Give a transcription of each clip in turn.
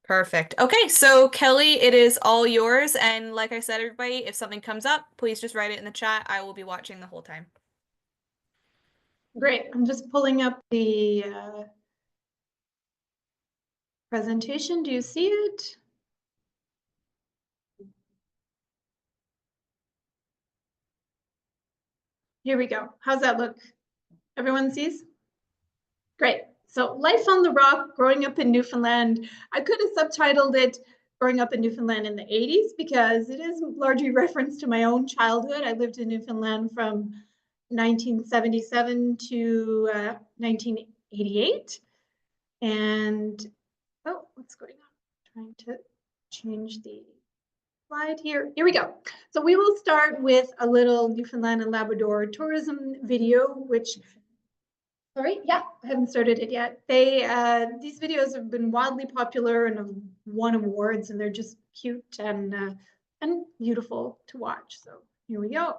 Perfect. Okay, so Kelly, it is all yours. And like I said, everybody, if something comes up, please just write it in the chat. I will be watching the whole time. Great. I'm just pulling up the presentation. Do you see it? Here we go. How's that look? Everyone sees? Great. So Life on the Rock, growing up in Newfoundland. I could have subtitled it Growing Up in Newfoundland in the 80s because it is largely reference to my own childhood. I lived in Newfoundland from 1977 to 1988. And, oh, what's going on? Trying to change the slide here. Here we go. So we will start with a little Newfoundland and Labrador tourism video, which, sorry, yeah, I haven't started it yet. These videos have been wildly popular and have won awards, and they're just cute and beautiful to watch. So here we go.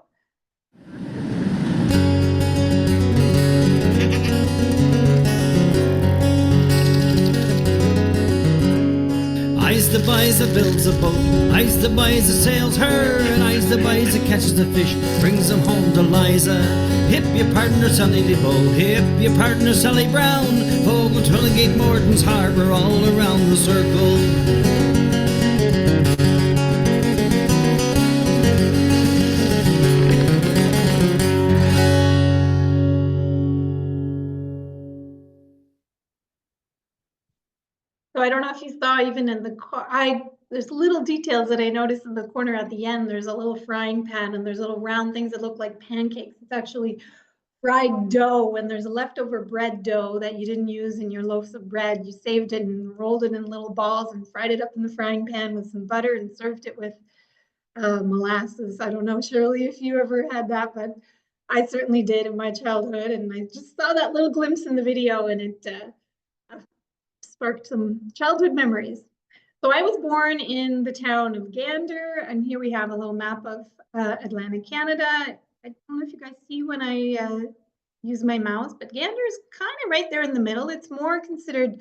I's the boys that builds a boat, I's the boys that sails her, and I's the boys that catches the fish, brings them home to Liza. Hip your partner Sonny DeBow, hip your partner Sally Brown, Fogo, Twillingate, Morton's Harbour, all around the circle. So I don't know if you saw even in the there's little details that I noticed in the corner at the end. There's a little frying pan and there's little round things that look like pancakes. It's actually fried dough, and there's a leftover bread dough that you didn't use in your loaves of bread. You saved it and rolled it in little balls and fried it up in the frying pan with some butter and served it with molasses. I don't know, Shirley, if you ever had that, but I certainly did in my childhood. And I just saw that little glimpse in the video, and it sparked some childhood memories. So I was born in the town of Gander, and here we have a little map of Atlantic Canada. I don't know if you guys see when I use my mouse, but Gander is kind of right there in the middle. It's more considered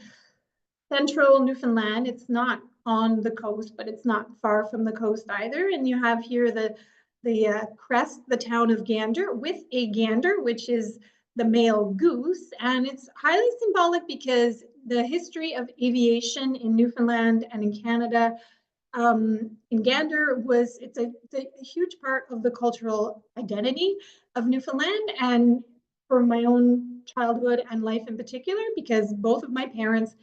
central Newfoundland. It's not on the coast, but it's not far from the coast either. And you have here the crest, the town of Gander, with a gander, which is the male goose. And it's highly symbolic because the history of aviation in Newfoundland and in Canada, in Gander, it's a huge part of the cultural identity of Newfoundland, and for my own childhood and life in particular, because both of my parents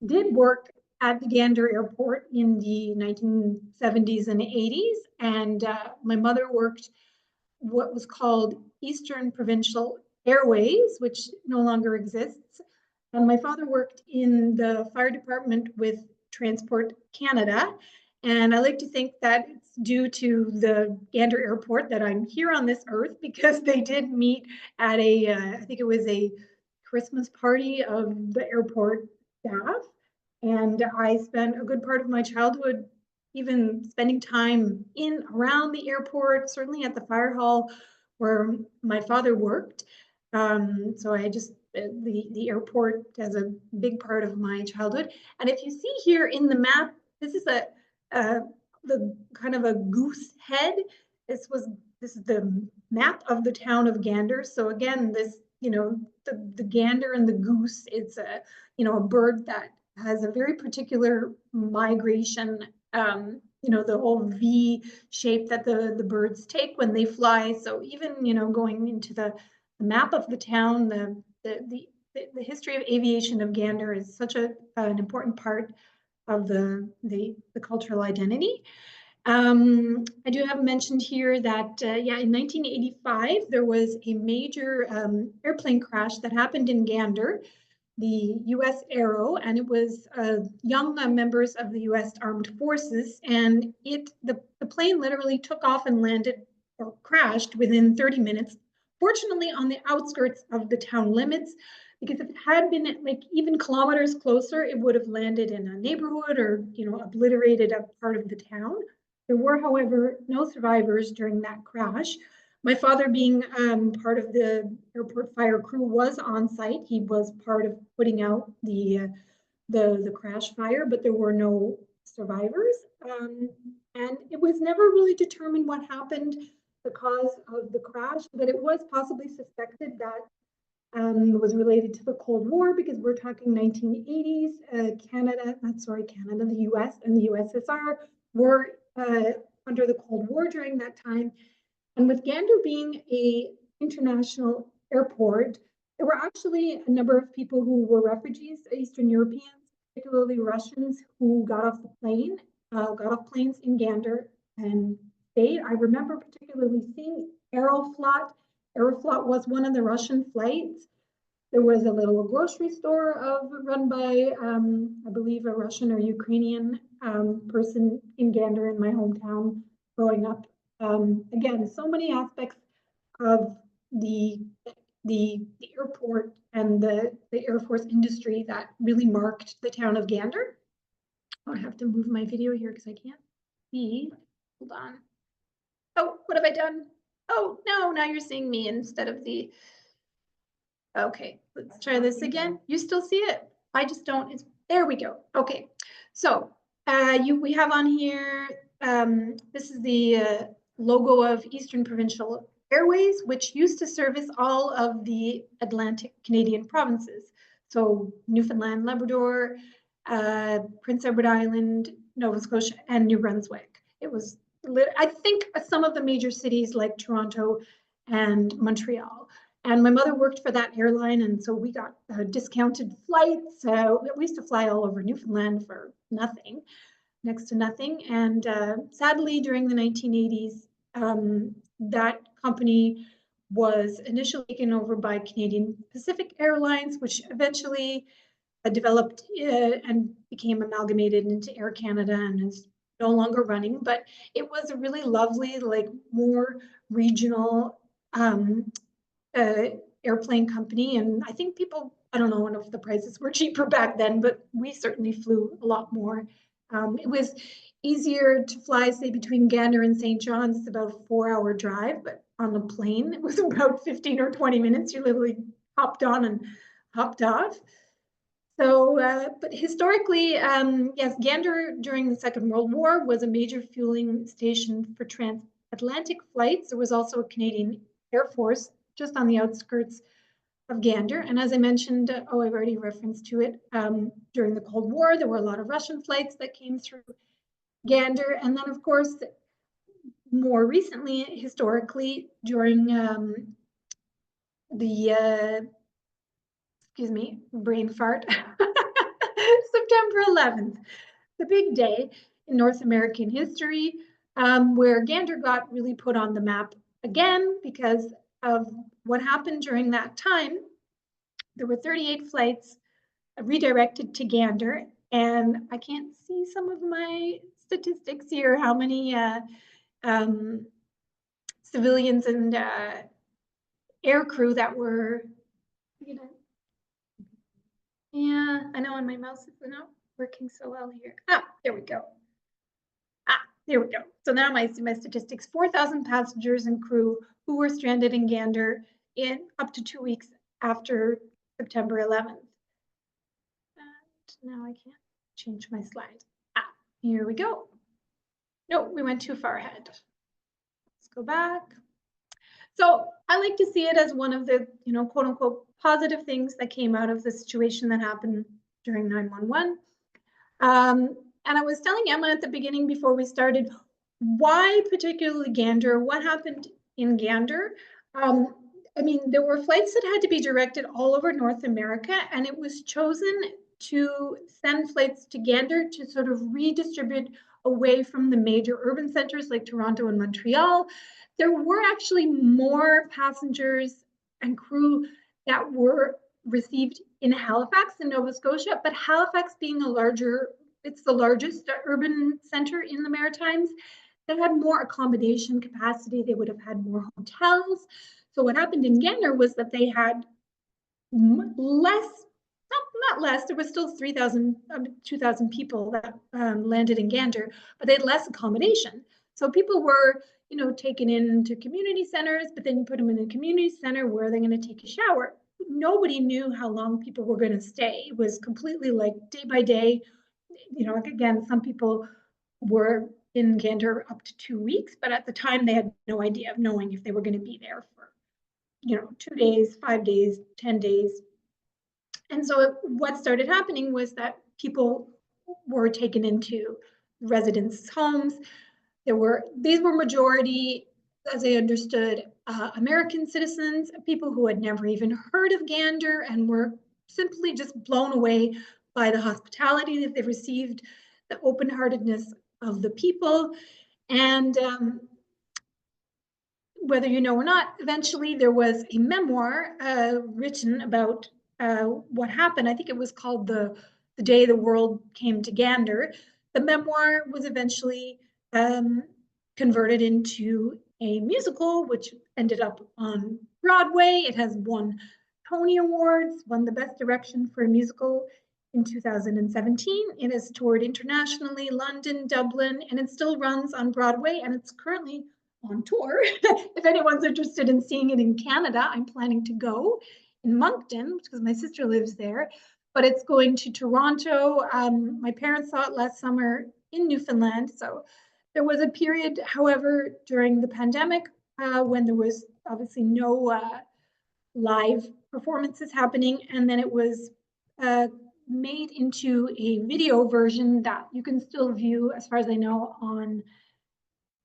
did work at the Gander Airport in the 1970s and 80s, and my mother worked what was called Eastern Provincial Airways, which no longer exists. And my father worked in the fire department with Transport Canada. And I like to think that it's due to the Gander Airport that I'm here on this earth, because they did meet at I think it was a Christmas party of the airport staff. And I spent a good part of my childhood even spending time in around the airport, certainly at the fire hall where my father worked. So I just the airport as a big part of my childhood. And if you see here in the map, this is the kind of a goose head. This is the map of the town of Gander. So again, this the gander and the goose. It's a bird that has a very particular migration. The whole V shape that the birds take when they fly. So even going into the map of the town, the history of aviation of Gander is such an important part of the cultural identity. I do have mentioned here that, in 1985, there was a major airplane crash that happened in Gander, the U.S. Aero, and it was young members of the U.S. Armed Forces, and the plane literally took off and landed or crashed within 30 minutes, fortunately on the outskirts of the town limits, because if it had been like even kilometers closer, it would have landed in a neighborhood or obliterated a part of the town. There were, however, no survivors during that crash. My father, being part of the airport fire crew, was on site. He was part of putting out the the crash fire, but there were no survivors. And it was never really determined what happened, the cause of the crash, but it was possibly suspected that was related to the Cold War, because we're talking 1980s. Canada, the US and the USSR were under the Cold War during that time. And with Gander being a international airport, there were actually a number of people who were refugees, Eastern Europeans, particularly Russians, who got off planes in Gander and stayed. I remember particularly seeing Aeroflot. Aeroflot was one of the Russian flights. There was a little grocery store run by, I believe, a Russian or Ukrainian person in Gander, in my hometown, growing up. Again, so many aspects of the airport and the Air Force industry that really marked the town of Gander. I have to move my video here because I can't see. Hold on. Oh, what have I done? Oh, no, now you're seeing me instead of the... Okay, let's try this again. You still see it? I just don't. There we go. Okay, so we have on here, this is the logo of Eastern Provincial Airways, which used to service all of the Atlantic Canadian provinces. So Newfoundland, Labrador, Prince Edward Island, Nova Scotia, and New Brunswick. It was, I think, some of the major cities like Toronto and Montreal. And my mother worked for that airline, and so we got discounted flights. We used to fly all over Newfoundland for nothing, next to nothing. And sadly, during the 1980s, that company was initially taken over by Canadian Pacific Airlines, which eventually developed and became amalgamated into Air Canada and is no longer running. But it was a really lovely, like, more regional airplane company. And I think people, I don't know if the prices were cheaper back then, but we certainly flew a lot more. It was easier to fly, say, between Gander and St. John's. It's about a 4-hour drive, but on the plane, it was about 15 or 20 minutes. You literally hopped on and hopped off. So, but historically, yes, Gander during the Second World War was a major fueling station for transatlantic flights. There was also a Canadian Air Force just on the outskirts of Gander. And as I mentioned, I've already referenced to it, during the Cold War, there were a lot of Russian flights that came through Gander. And then, of course, more recently, historically, during excuse me, brain fart, September 11th, the big day in North American history, where Gander got really put on the map again because of what happened during that time. There were 38 flights redirected to Gander, and I can't see some of my statistics here, how many civilians and air crew that were, yeah, I know, and my mouse is not working so well here. There we go. There we go. So now my statistics: 4,000 passengers and crew who were stranded in Gander in up to 2 weeks after September 11th. And now I can't change my slide. Here we go. No, we went too far ahead. Let's go back. So I like to see it as one of the, quote unquote, positive things that came out of the situation that happened during 9/11. And I was telling Emma at the beginning before we started, why particularly Gander? What happened in Gander? I mean, there were flights that had to be directed all over North America, and it was chosen to send flights to Gander to sort of redistribute away from the major urban centers like Toronto and Montreal. There were actually more passengers and crew that were received in Halifax in Nova Scotia, but Halifax being it's the largest urban center in the Maritimes, that had more accommodation capacity. They would have had more hotels. So what happened in Gander was that they had less, not less, there was still 2,000 people that landed in Gander, but they had less accommodation. So people were, taken into community centers, but then you put them in a community center, where are they going to take a shower? nobody knew how long people were going to stay. It was completely like day by day. Again, some people were in Gander up to 2 weeks, but at the time they had no idea of knowing if they were going to be there for, 2 days, 5 days, 10 days. And so what started happening was that people were taken into residents' homes. These were majority, as I understood, American citizens, people who had never even heard of Gander and were simply just blown away by the hospitality that they received, the open-heartedness of the people. And whether you know or not, eventually there was a memoir written about what happened. I think it was called the Day the World Came to Gander. The memoir was eventually converted into a musical, which ended up on Broadway. It has won Tony Awards, won the Best Direction for a Musical in 2017. It has toured internationally, London, Dublin, and it still runs on Broadway, and it's currently on tour. If anyone's interested in seeing it in Canada, I'm planning to go in Moncton because my sister lives there, but it's going to Toronto. My parents saw it last summer in Newfoundland. So there was a period, however, during the pandemic when there was obviously no live performances happening. And then it was made into a video version that you can still view, as far as I know, on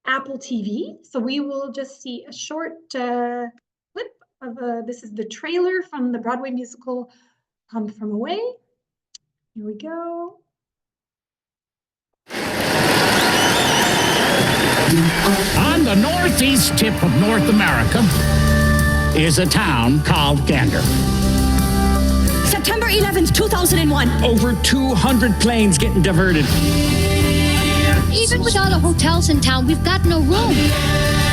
Apple TV. So we will just see a short clip of this is the trailer from the Broadway musical Come From Away. Here we go. On the northeast tip of North America is a town called Gander. September 11th, 2001. Over 200 planes getting diverted. Even with all the hotels in town, we've got no room.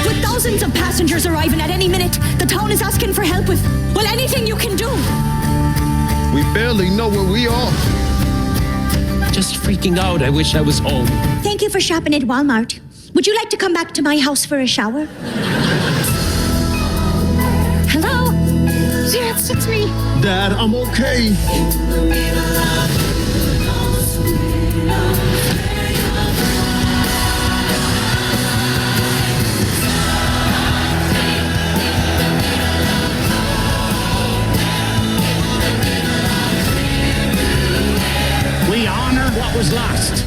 With thousands of passengers arriving at any minute, the town is asking for help with, well, anything you can do. We barely know where we are. Just freaking out. I wish I was home. Thank you for shopping at Walmart. Would you like to come back to my house for a shower? Hello? Yes, it's me. Dad, I'm okay. We honor what was lost,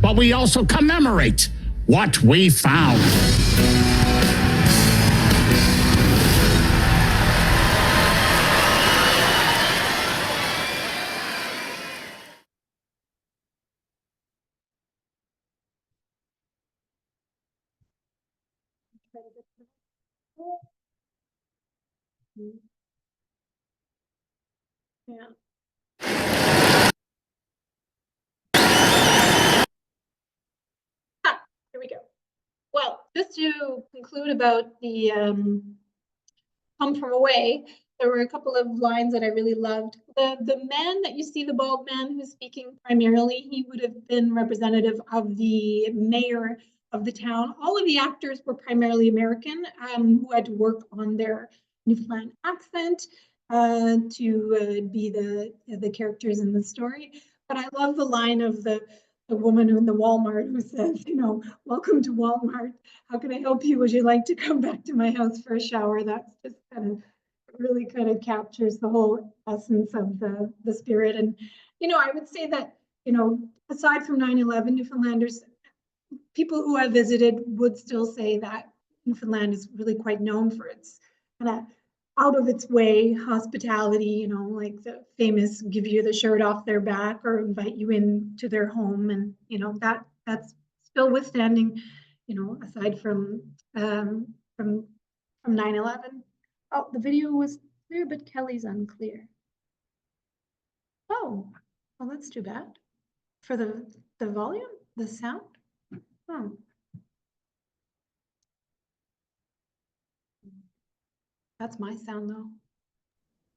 but we also commemorate what we found. Yeah. Here we go. Well, just to conclude about the Come From Away, there were a couple of lines that I really loved. The man that you see, the bald man who's speaking primarily, he would have been representative of the mayor of the town. All of the actors were primarily American, who had to work on their Newfoundland accent to be the characters in the story. But I love the line of the woman in the Walmart who says, welcome to Walmart. How can I help you? Would you like to come back to my house for a shower? That's just really kind of captures the whole essence of the spirit. And, I would say that, aside from 9/11, Newfoundlanders, people who have visited would still say that Newfoundland is really quite known for its kind of out of its way hospitality, like the famous give you the shirt off their back or invite you into their home. And, that's still withstanding, aside from 9/11. Oh, the video was clear, but Kelly's unclear. Oh, well, that's too bad. For the volume, the sound. Oh. That's my sound though.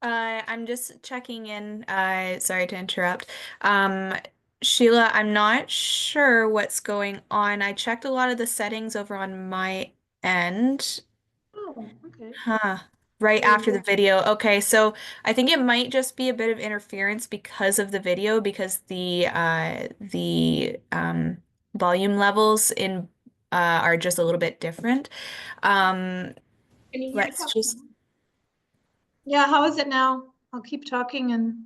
I'm just checking in. Sorry to interrupt. Sheila, I'm not sure what's going on. I checked a lot of the settings over on my end. Oh, okay. Huh. Right after the video. Okay, so I think it might just be a bit of interference because of the video, because the volume levels in are just a little bit different. Um, Can you hear let's myself? just Yeah, how is it now? I'll keep talking and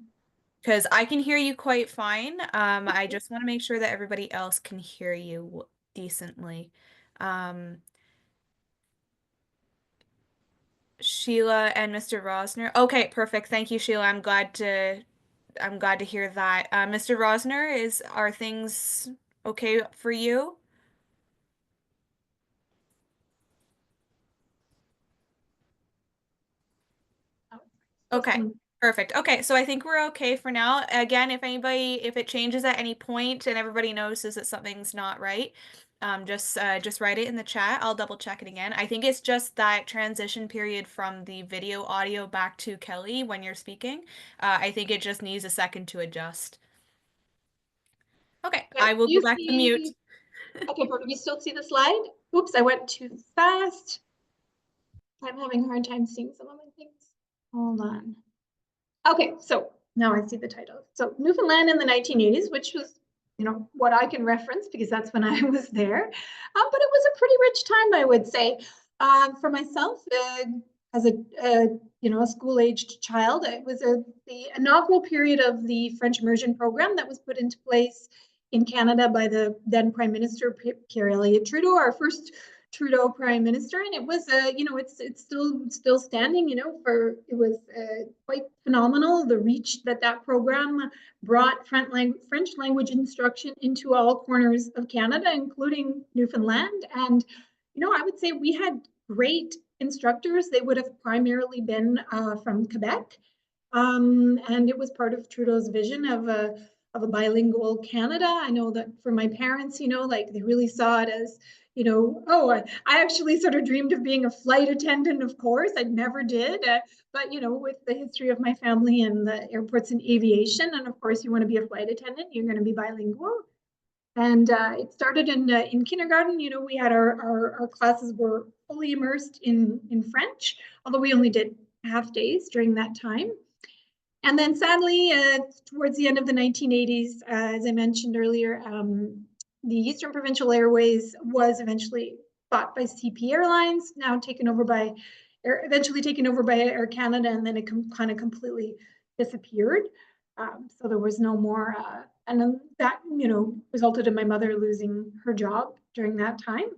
because I can hear you quite fine. I just want to make sure that everybody else can hear you decently. Um, Sheila and Mr. Rosner. Okay, perfect. Thank you, Sheila. I'm glad to hear that. Mr. Rosner, are things okay for you? oh, Okay, listen. perfect. Okay, so I think we're okay for now. Again, if it changes at any point and everybody notices that something's not right, just write it in the chat. I'll double check it again. I think it's just that transition period from the video audio back to Kelli when you're speaking. I think it just needs a second to adjust. Okay, Okay, I will go you back to mute. see, okay, perfect. You still see the slide? Oops, I went too fast. I'm having a hard time seeing some of my things. Hold on. Okay, so now I see the title. So Newfoundland in the 1980s, which was, what I can reference because that's when I was there. But it was a pretty rich time, I would say. For myself, as a school-aged child, it was the inaugural period of the French immersion program that was put into place in Canada by the then Prime Minister Pierre Elliott Trudeau, our first Trudeau Prime Minister, and it was it's still standing. For it was quite phenomenal the reach that program brought French language instruction into all corners of Canada, including Newfoundland. And I would say we had great instructors. They would have primarily been from Quebec, and it was part of Trudeau's vision of a bilingual Canada. I know that for my parents, like they really saw it as, oh, I actually sort of dreamed of being a flight attendant, of course. I never did. But, with the history of my family and the airports and aviation, and of course, you want to be a flight attendant, you're going to be bilingual. And it started in kindergarten. We had our classes were fully immersed in French, although we only did half days during that time. And then sadly, towards the end of the 1980s, as I mentioned earlier, the Eastern Provincial Airways was eventually bought by CP Airlines, now eventually taken over by Air Canada, and then it kind of completely disappeared. So there was no more, and then that, resulted in my mother losing her job during that time.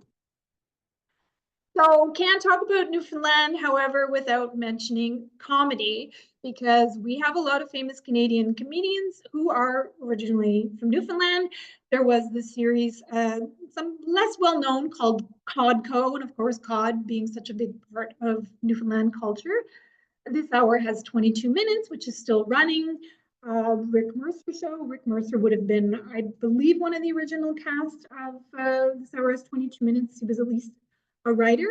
So can't talk about Newfoundland, however, without mentioning comedy, because we have a lot of famous Canadian comedians who are originally from Newfoundland. There was the series, some less well-known, called Codco, and of course, cod being such a big part of Newfoundland culture. This hour has 22 minutes, which is still running. Rick Mercer show. Rick Mercer would have been, I believe, one of the original cast of This Hour Has 22 Minutes. He was at least a writer.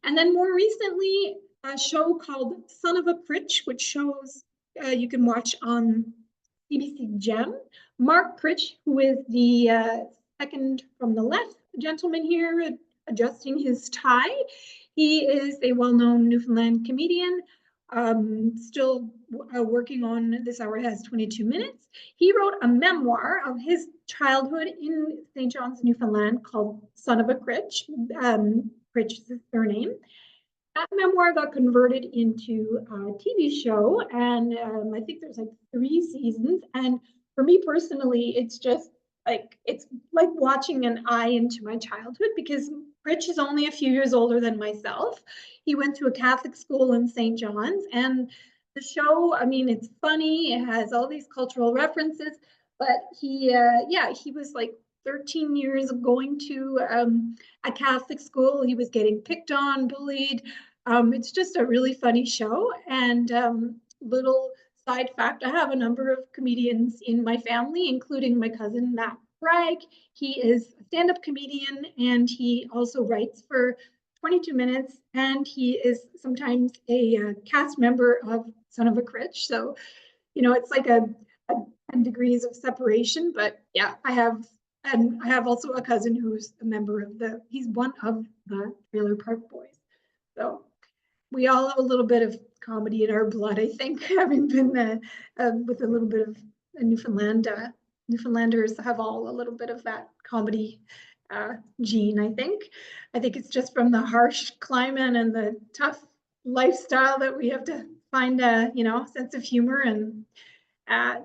And then more recently, a show called Son of a Pritch, which shows you can watch on CBC Gem. Mark Pritch, who is the second from the left gentleman here, adjusting his tie. He is a well-known Newfoundland comedian, still working on This Hour Has 22 Minutes. He wrote a memoir of his childhood in St. John's, Newfoundland, called Son of a Pritch. Pritch is his surname. That memoir got converted into a TV show, and I think there's like 3 seasons. And for me personally, it's like watching an eye into my childhood, because Rich is only a few years older than myself. He went to a Catholic school in St. John's, and the show, I mean, it's funny. It has all these cultural references, but he was like 13 years of going to a Catholic school. He was getting picked on, bullied. It's just a really funny show. And little side fact, I have a number of comedians in my family, including my cousin Matt Bragg. He is a stand-up comedian, and he also writes for 22 Minutes, and he is sometimes a cast member of Son of a Critch. So, it's like a 10 degrees of separation. But yeah, I have also a cousin who's a member of he's one of the Trailer Park Boys. So we all have a little bit of comedy in our blood, I think, having been with a little bit of Newfoundland. Newfoundlanders have all a little bit of that comedy gene, I think. I think it's just from the harsh climate and the tough lifestyle that we have to find a, sense of humor. And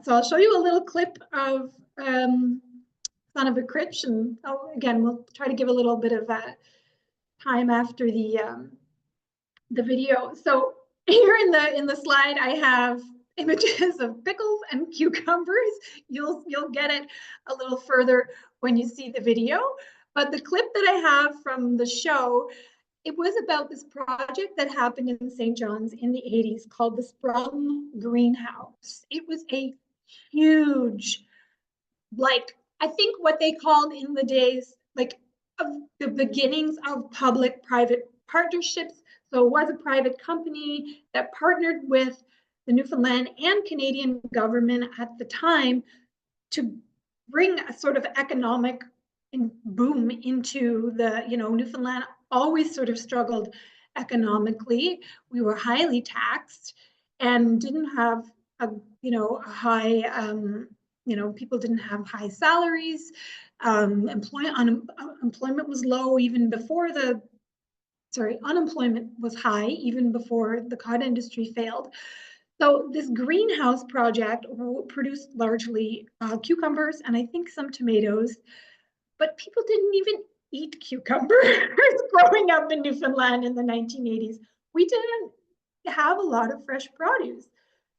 so I'll show you a little clip of Son of a Critch, and again, we'll try to give a little bit of time after the video. So here in the slide, I have images of pickles and cucumbers. You'll get it a little further when you see the video. But the clip that I have from the show, it was about this project that happened in St. John's in the 80s called the Sprung Greenhouse. It was a huge, like, I think what they called in the days, like, of the beginnings of public-private partnerships. So it was a private company that partnered with the Newfoundland and Canadian government at the time to bring a sort of economic boom into the, Newfoundland always sort of struggled economically. We were highly taxed and didn't have a high, people didn't have high salaries. Unemployment was low even before unemployment was high even before the cod industry failed. So this greenhouse project produced largely cucumbers and I think some tomatoes, but people didn't even eat cucumbers growing up in Newfoundland in the 1980s. We didn't have a lot of fresh produce.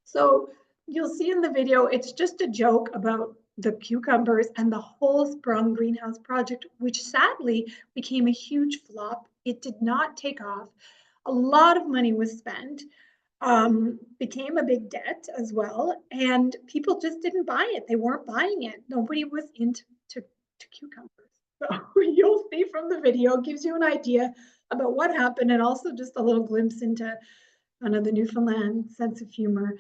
So you'll see in the video, it's just a joke about the cucumbers and the whole Sprung Greenhouse project, which sadly became a huge flop. It did not take off. A lot of money was spent, became a big debt as well, and people just didn't buy it. They weren't buying it. Nobody was into cucumbers. So you'll see from the video, it gives you an idea about what happened and also just a little glimpse into kind of the Newfoundland sense of humor.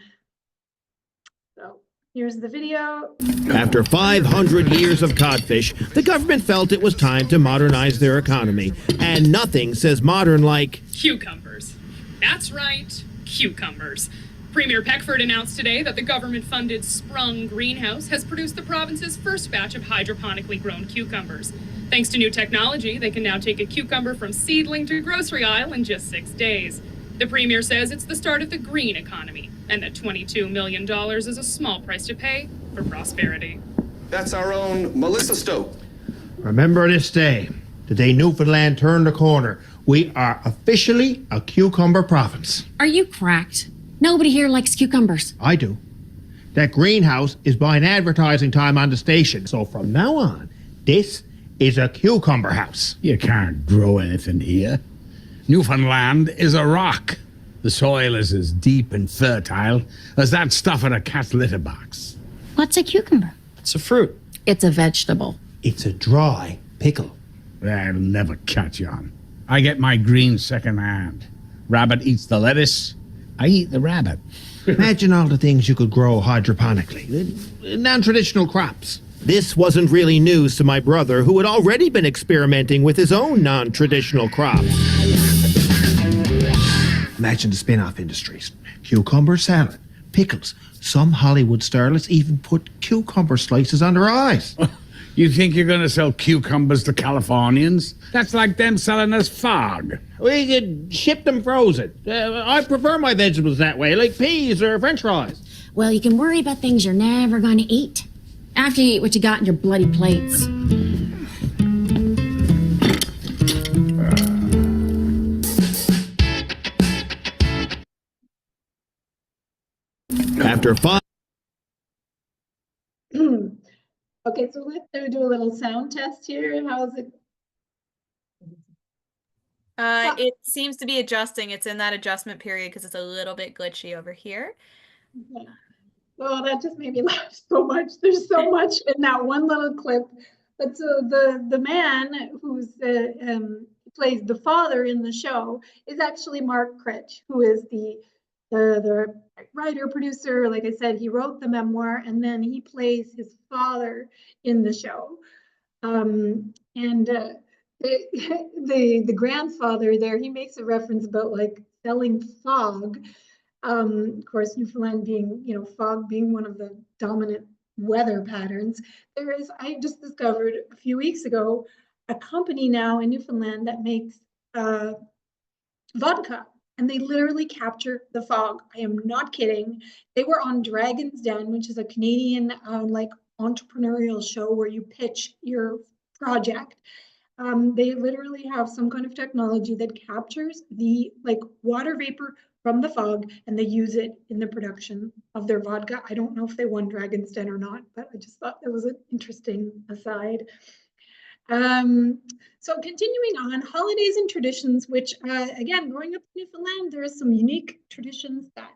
So here's the video. After 500 years of codfish, the government felt it was time to modernize their economy. And nothing says modern like cucumbers. That's right, cucumbers. Premier Peckford announced today that the government-funded Sprung Greenhouse has produced the province's first batch of hydroponically grown cucumbers. Thanks to new technology, they can now take a cucumber from seedling to grocery aisle in just 6 days. The Premier says it's the start of the green economy, and that $22 million is a small price to pay for prosperity. That's our own Melissa Stoke. Remember this day, the day Newfoundland turned the corner. We are officially a cucumber province. Are you cracked? Nobody here likes cucumbers. I do. That greenhouse is buying advertising time on the station. So from now on, this is a cucumber house. You can't grow anything here. Newfoundland is a rock. The soil is as deep and fertile as that stuff in a cat's litter box. What's a cucumber? It's a fruit. It's a vegetable. It's a dry pickle. That'll never catch on. I get my greens secondhand. Rabbit eats the lettuce. I eat the rabbit. Imagine all the things you could grow hydroponically. Non-traditional crops. this wasn't really news to my brother, who had already been experimenting with his own non-traditional crops. Imagine the spin-off industries. Cucumber salad, pickles. Some Hollywood starlets even put cucumber slices on their eyes. You think you're going to sell cucumbers to Californians? That's like them selling us fog. We could ship them frozen. I prefer my vegetables that way, like peas or french fries. Well, you can worry about things you're never going to eat after you eat what you got in your bloody plates. After 5... Okay, so let's do a little sound test here. How is it? It seems to be adjusting. It's in that adjustment period because it's a little bit glitchy over here. Yeah. Well, that just made me laugh so much. There's so much in that one little clip. But so the man who's plays the father in the show is actually Mark Critch, who is the writer, producer. Like I said, he wrote the memoir, and then he plays his father in the show. The grandfather there, he makes a reference about like selling fog. Of course, Newfoundland being, fog being one of the dominant weather patterns. I just discovered a few weeks ago, a company now in Newfoundland that makes vodka, and they literally capture the fog. I am not kidding. They were on Dragon's Den, which is a Canadian like entrepreneurial show where you pitch your project. They literally have some kind of technology that captures the water vapor from the fog, and they use it in the production of their vodka. I don't know if they won Dragon's Den or not, but I just thought that was an interesting aside. So continuing on, holidays and traditions, which again, growing up in Newfoundland, there are some unique traditions that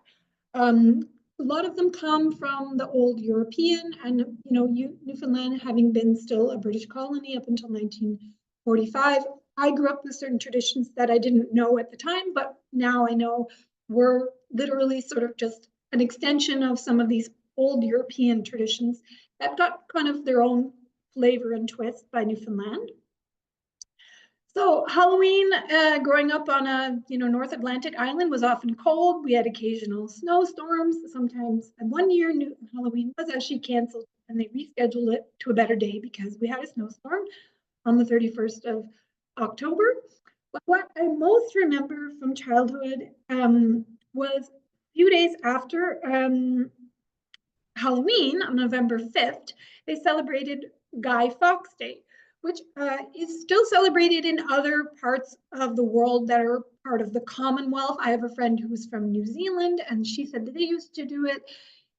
a lot of them come from the old European, and Newfoundland having been still a British colony up until 1945. I grew up with certain traditions that I didn't know at the time, but now I know were literally sort of just an extension of some of these old European traditions that got kind of their own flavor and twist by Newfoundland. So Halloween, growing up on a North Atlantic island, was often cold. We had occasional snowstorms. Sometimes, and one year, Halloween was actually canceled, and they rescheduled it to a better day because we had a snowstorm on the 31st of October. But what I most remember from childhood was a few days after Halloween, on November 5th, they celebrated Guy Fawkes Day, which is still celebrated in other parts of the world that are part of the Commonwealth. I have a friend who's from New Zealand, and she said that they used to do it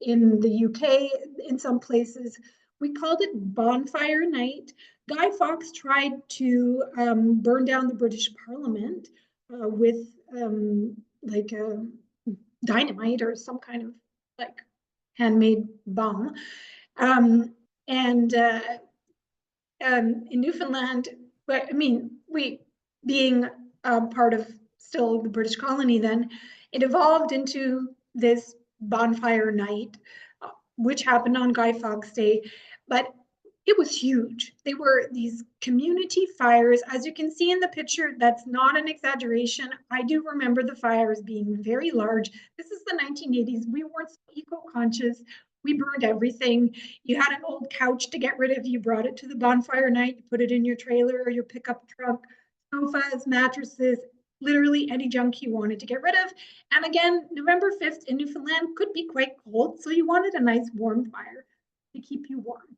in the UK, in some places. We called it Bonfire Night. Guy Fawkes tried to burn down the British Parliament with dynamite or some kind of handmade bomb. In Newfoundland, but I mean, we being part of still the British colony then, it evolved into this bonfire night, which happened on Guy Fawkes Day, but it was huge. They were these community fires. As you can see in the picture, that's not an exaggeration. I do remember the fires being very large. This is the 1980s. We weren't so eco-conscious. We burned everything. You had an old couch to get rid of. You brought it to the bonfire night. You put it in your trailer or your pickup truck. Sofas, mattresses, literally any junk you wanted to get rid of. And again, November 5th in Newfoundland could be quite cold, so you wanted a nice warm fire to keep you warm.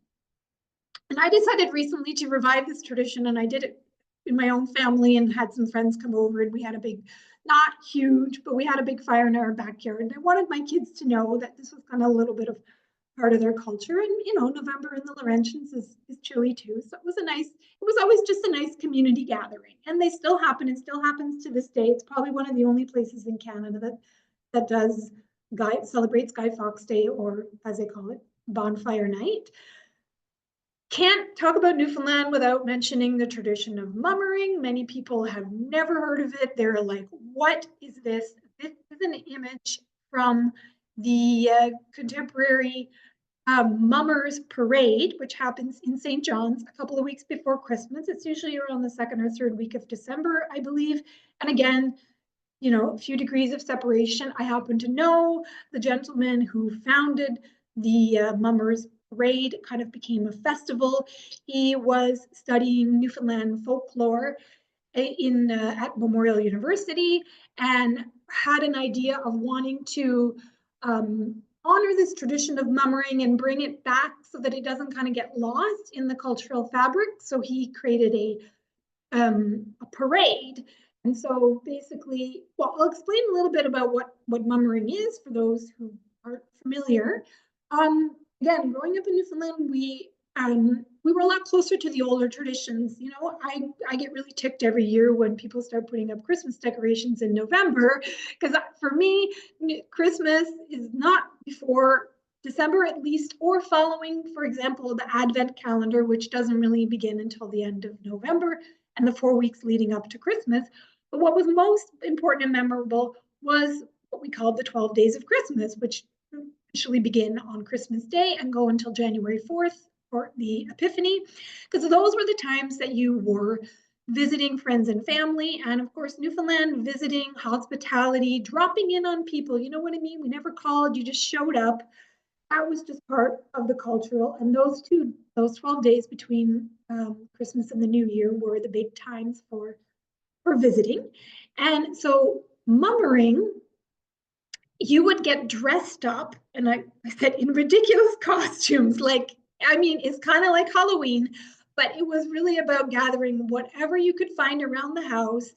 And I decided recently to revive this tradition, and I did it in my own family and had some friends come over, and we had a big, not huge, but we had a big fire in our backyard. And I wanted my kids to know that this was kind of a little bit of part of their culture. And November in the Laurentians is chilly too. So it was always just a nice community gathering. And they still happen. It still happens to this day. It's probably one of the only places in Canada that celebrates Guy Fawkes Day, or as they call it, Bonfire Night. Can't talk about Newfoundland without mentioning the tradition of mummering. Many people have never heard of it. They're like, what is this? This is an image from the contemporary Mummers Parade, which happens in St. John's a couple of weeks before Christmas. It's usually around the 2nd or 3rd week of December, I believe. And again, a few degrees of separation. I happen to know the gentleman who founded the Mummers Parade. Kind of became a festival. He was studying Newfoundland folklore at Memorial University and had an idea of wanting to honor this tradition of mummering and bring it back so that it doesn't kind of get lost in the cultural fabric. So he created a parade. And so basically, well, I'll explain a little bit about what mummering is for those who aren't familiar. Again, growing up in Newfoundland, we were a lot closer to the older traditions. I get really ticked every year when people start putting up Christmas decorations in November, because for me, Christmas is not before December at least, or following, for example, the Advent calendar, which doesn't really begin until the end of November and the 4 weeks leading up to Christmas. But what was most important and memorable was what we called the 12 days of Christmas, which officially begin on Christmas Day and go until January 4th for the Epiphany, because those were the times that you wore visiting friends and family, and of course, Newfoundland visiting, hospitality, dropping in on people. You know what I mean? We never called, you just showed up. That was just part of the cultural. And those 12 days between Christmas and the New Year were the big times for visiting. And so mummering, you would get dressed up, and I said in ridiculous costumes. Like, I mean, it's kind of like Halloween, but it was really about gathering whatever you could find around the house.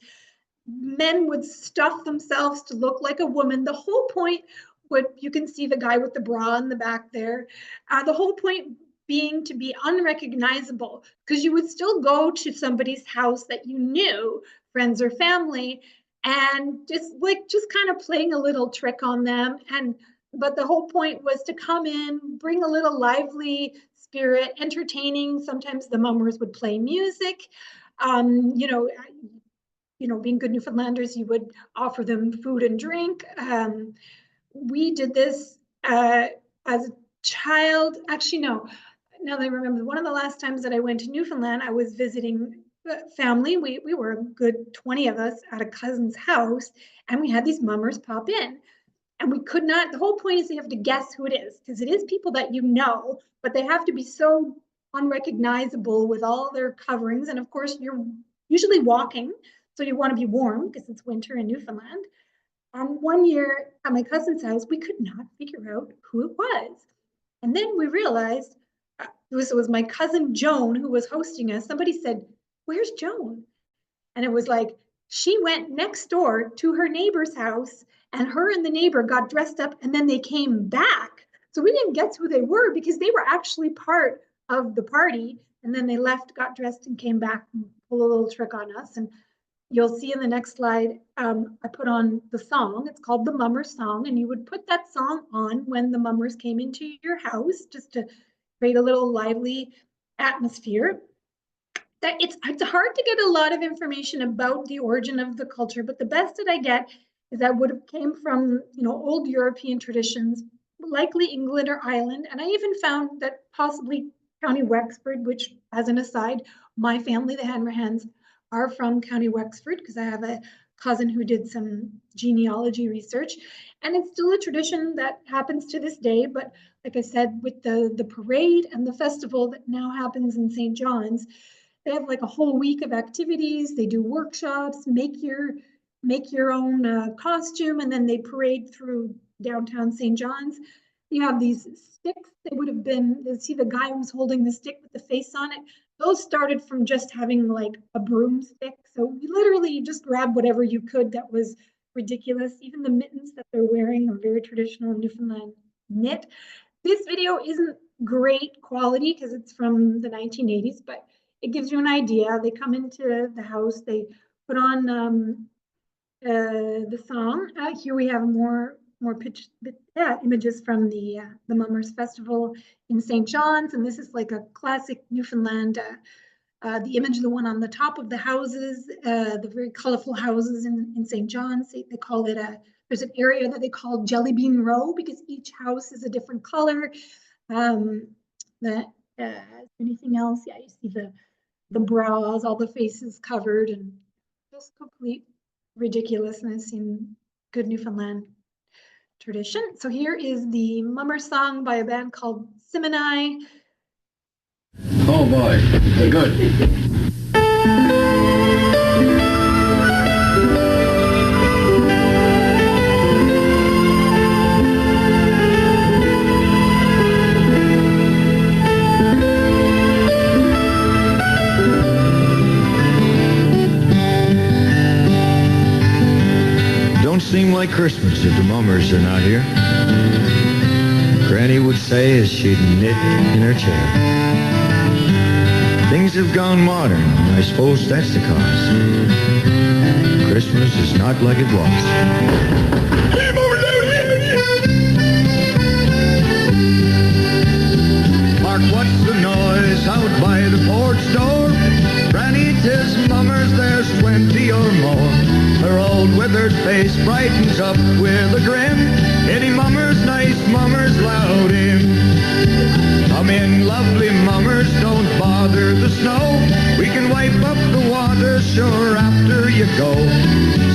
Men would stuff themselves to look like a woman. The whole point you can see the guy with the bra in the back there. The whole point being to be unrecognizable, because you would still go to somebody's house that you knew, friends or family, and just kind of playing a little trick on them. But the whole point was to come in, bring a little lively spirit, entertaining. Sometimes the mummers would play music. Being good Newfoundlanders, you would offer them food and drink. We did this as a child. Actually, no. Now that I remember, one of the last times that I went to Newfoundland, I was visiting family. We were a good 20 of us at a cousin's house, and we had these mummers pop in. And we could not, the whole point is you have to guess who it is, because it is people that you know, but they have to be so unrecognizable with all their coverings. And of course, you're usually walking, so you want to be warm because it's winter in Newfoundland. And one year at my cousin's house, we could not figure out who it was. And then we realized it was my cousin Joan who was hosting us. Somebody said, "Where's Joan?" And it was like, she went next door to her neighbor's house, and her and the neighbor got dressed up, and then they came back. So we didn't guess who they were because they were actually part of the party. And then they left, got dressed, and came back and pulled a little trick on us. And you'll see in the next slide, I put on the song. It's called the Mummer Song, and you would put that song on when the mummers came into your house, just to create a little lively atmosphere. That it's hard to get a lot of information about the origin of the culture, but the best that I get is that would have came from old European traditions, likely England or Ireland. And I even found that possibly County Wexford, which, as an aside, my family, the Hanrahans, are from County Wexford, because I have a cousin who did some genealogy research. And it's still a tradition that happens to this day. But like I said, with the parade and the festival that now happens in St. John's, they have like a whole week of activities. They do workshops, make your own costume, and then they parade through downtown St. John's. You have these sticks. They would have been, you see the guy who's holding the stick with the face on it. Those started from just having like a broomstick. So you literally just grab whatever you could that was ridiculous. Even the mittens that they're wearing are very traditional Newfoundland knit. This video isn't great quality because it's from the 1980s, but it gives you an idea. They come into the house, they put on the song. Here we have more images from the Mummers Festival in St. John's, and this is like a classic Newfoundland. The image, the one on the top of the houses, the very colorful houses in St. John's. They call it there's an area that they call Jelly Bean Row because each house is a different color. Anything else? Yeah, you see the bras, all the faces covered, and just complete ridiculousness in good Newfoundland tradition. So here is the Mummer Song by a band called Simini. Oh boy, they're good. Don't seem like Christmas if the mummers are not here. Granny would say as she'd knit in her chair. Things have gone modern, I suppose that's the cause. Christmas is not like it was. Mark, what's the noise out by the porch door? Granny, 'tis mummers, there's 20 or more. Her old withered face brightens up with a grin. Any mummers, nice mummers, loud in. Come in, lovely mummers, don't bother the snow. We can wipe up the water sure after you go.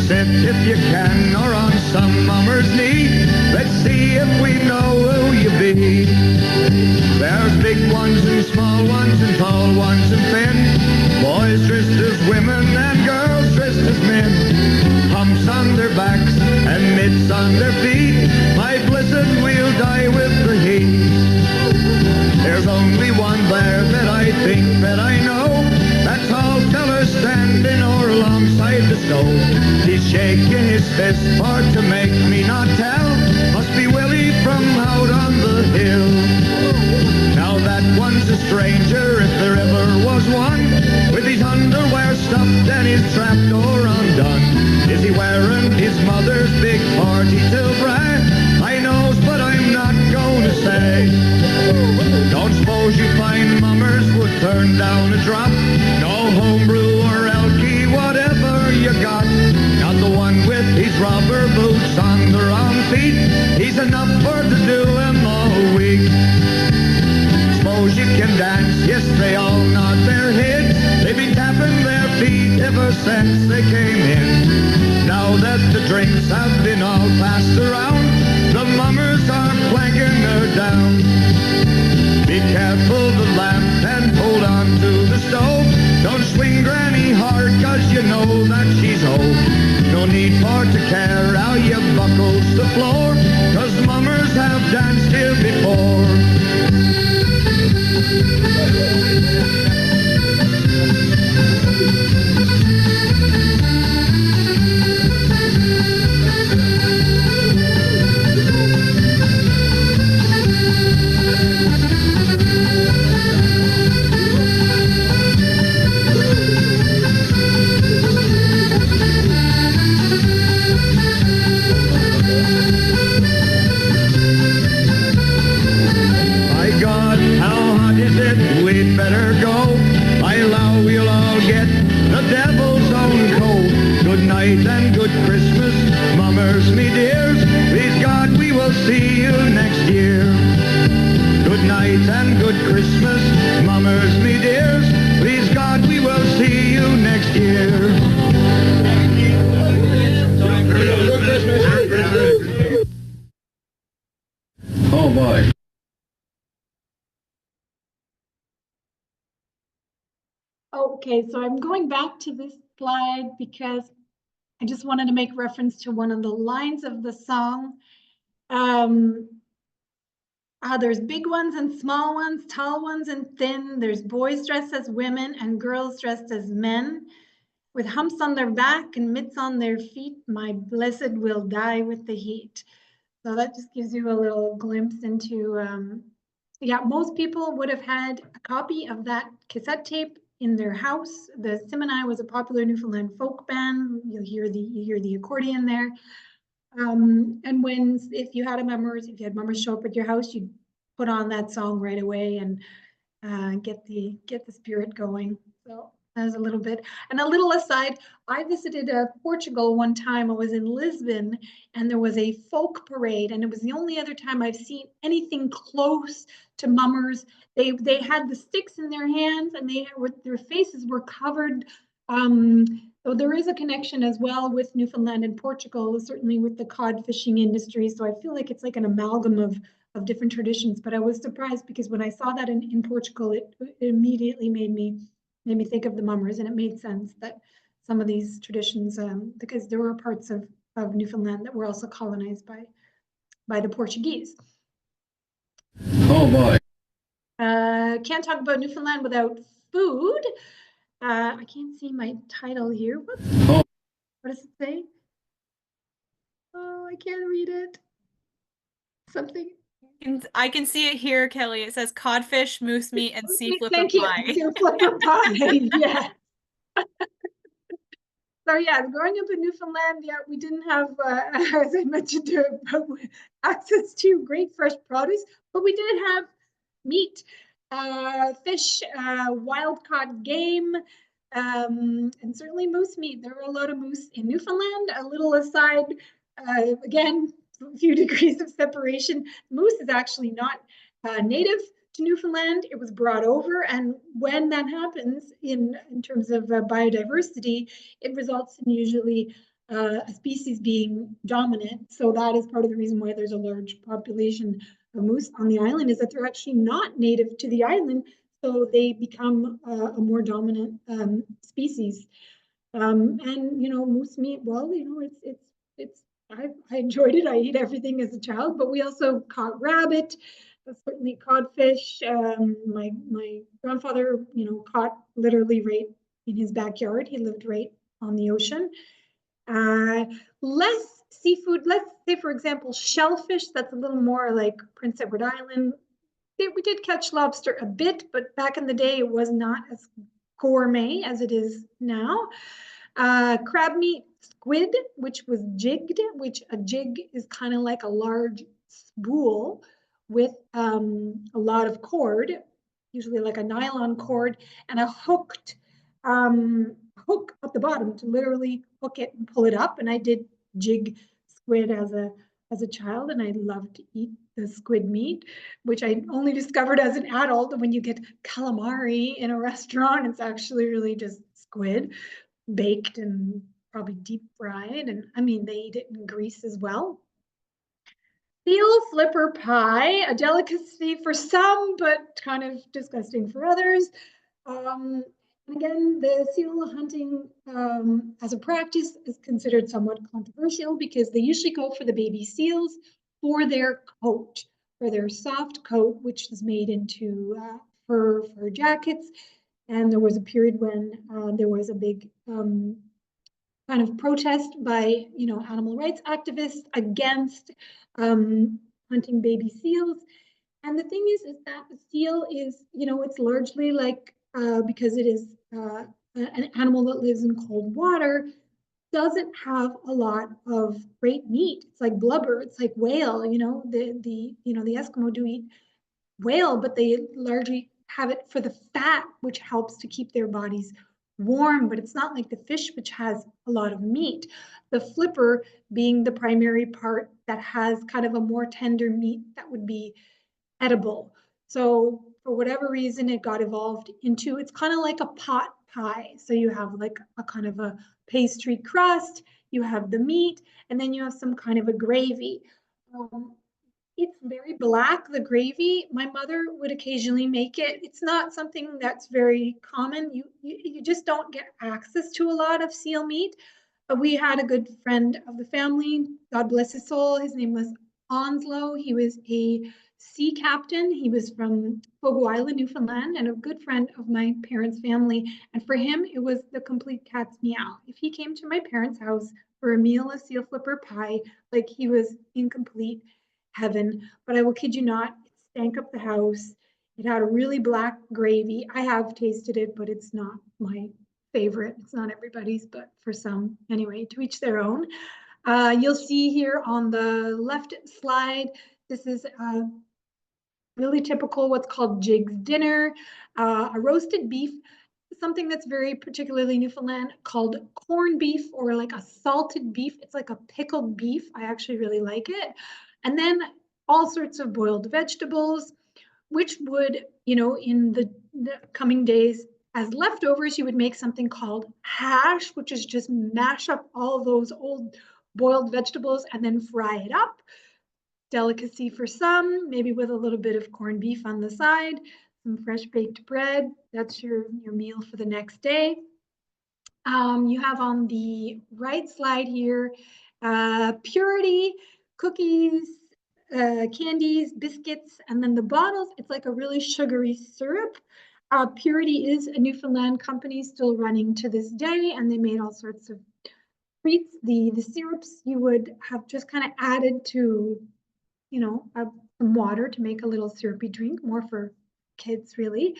Sit if you can, or on some mummer's knee. Let's see if we know who you be. There's big ones and small ones and tall ones and thin. Boys dressed as women and girls dressed as men. Humps on their backs and mitts on their feet. My blessed, we'll die with the heat. There's only one there that I think that I know. That tall feller standing o'er alongside the stove. He's shaking his fist for to make me not tell. Must be Willie from out on the hill. Now that one's a stranger, if there ever was one, with his underwear stuffed and his trapdoor undone. Is he wearing his mother's big 42 bra? I knows, but I'm not going to say. Don't suppose you find mummers would turn down a drop. No homebrew or elky, whatever you got. Not the one with his rubber boots on the wrong feet. He's enough for to do him all week. Suppose you can dance, yes, they all nod their heads. They've been tapping their feet ever since they came in. Now that the drinks have been all passed around, the mummers are planking her down. Be careful the lamp and hold on to the stove. Don't swing Granny hard, cause you know that she's old. No need for to care how you buckles the floor, cause mummers have danced here before. We'd better go. I allow we'll all get the devil's own coat. Good night and good Christmas, mummers, me dears. Please God, we will see you next year. Good night and good Christmas, mummers, me dears. Please God, we will see you next year. Oh boy. Okay, so I'm going back to this slide because I just wanted to make reference to one of the lines of the song. There's big ones and small ones, tall ones and thin. There's boys dressed as women and girls dressed as men. With humps on their back and mitts on their feet, my blessed will die with the heat. So that just gives you a little glimpse into, yeah, most people would have had a copy of that cassette tape in their house. The Simini was a popular Newfoundland folk band. You hear the accordion there. And if you had mummers show up at your house, you'd put on that song right away and get the spirit going. So that's a little bit. And a little aside, I visited Portugal one time. I was in Lisbon, and there was a folk parade, and it was the only other time I've seen anything close to mummers. They had the sticks in their hands, and their faces were covered. So there is a connection as well with Newfoundland and Portugal, certainly with the cod fishing industry. So I feel like it's like an amalgam of different traditions. But I was surprised because when I saw that in Portugal, it immediately made me think of the mummers, and it made sense that some of these traditions, because there were parts of Newfoundland that were also colonized by the Portuguese. Oh boy. Can't talk about Newfoundland without food. I can't see my title here. What does it say? Oh, I can't read it. Something. I can see it here, Kelly. It says codfish, moose meat, and sea flipper Thank you. pie. Sea flipper pie. Yeah. So yeah, growing up in Newfoundland, yeah, we didn't have, as I mentioned, access to great fresh produce, but we did have meat, fish, wild-caught game, and certainly moose meat. There were a lot of moose in Newfoundland. A little aside, again, a few degrees of separation. Moose is actually not native to Newfoundland, it was brought over, and when that happens in terms of biodiversity, it results in usually a species being dominant. So that is part of the reason why there's a large population of moose on the island, is that they're actually not native to the island, so they become a more dominant species. And moose meat, well, it's I enjoyed it. I ate everything as a child, but we also caught rabbit, certainly codfish. My grandfather, caught literally right in his backyard. He lived right on the ocean. Less seafood. Let's say, for example, shellfish. That's a little more like Prince Edward Island. We did catch lobster a bit, but back in the day, it was not as gourmet as it is now. Crab meat, squid, which was jigged, which a jig is kind of like a large spool with a lot of cord, usually like a nylon cord, and a hooked hook at the bottom to literally hook it and pull it up. And I did jig squid as a child, and I loved to eat the squid meat, which I only discovered as an adult. When you get calamari in a restaurant, it's actually really just squid baked and probably deep fried. And I mean, they eat it in grease as well. Seal flipper pie, a delicacy for some, but kind of disgusting for others. And again, the seal hunting as a practice is considered somewhat controversial because they usually go for the baby seals for their coat, for their soft coat, which is made into fur jackets. And there was a period when there was a big kind of protest by, animal rights activists against hunting baby seals. And the thing is that the seal is, it's largely like, because it is an animal that lives in cold water, doesn't have a lot of great meat. It's like blubber, it's like whale, the Eskimo do eat whale, but they largely have it for the fat, which helps to keep their bodies warm, but it's not like the fish, which has a lot of meat. The flipper being the primary part that has kind of a more tender meat that would be edible. So for whatever reason, it got evolved into, it's kind of like a pot pie. So you have like a kind of a pastry crust, you have the meat, and then you have some kind of a gravy. It's very black, the gravy. My mother would occasionally make it. It's not something that's very common. You just don't get access to a lot of seal meat. But we had a good friend of the family, God bless his soul. His name was Onslow. He was a sea captain. He was from Fogo Island, Newfoundland, and a good friend of my parents' family. And for him, it was the complete cat's meow. If he came to my parents' house for a meal of seal flipper pie, like he was in complete heaven. But I will kid you not, it stank up the house. It had a really black gravy. I have tasted it, but it's not my favorite. It's not everybody's, but for some, anyway, to each their own. You'll see here on the left slide, this is really typical, what's called Jig's dinner, a roasted beef, something that's very particularly Newfoundland called corned beef, or like a salted beef. It's like a pickled beef. I actually really like it. And then all sorts of boiled vegetables, which would, in the coming days as leftovers, you would make something called hash, which is just mash up all those old boiled vegetables and then fry it up. Delicacy for some, maybe with a little bit of corned beef on the side, some fresh baked bread. That's your meal for the next day. You have on the right slide here, purity, cookies, candies, biscuits, and then the bottles, it's like a really sugary syrup. Purity is a Newfoundland company still running to this day, and they made all sorts of treats. The syrups you would have just kind of added to, some water to make a little syrupy drink, more for kids really.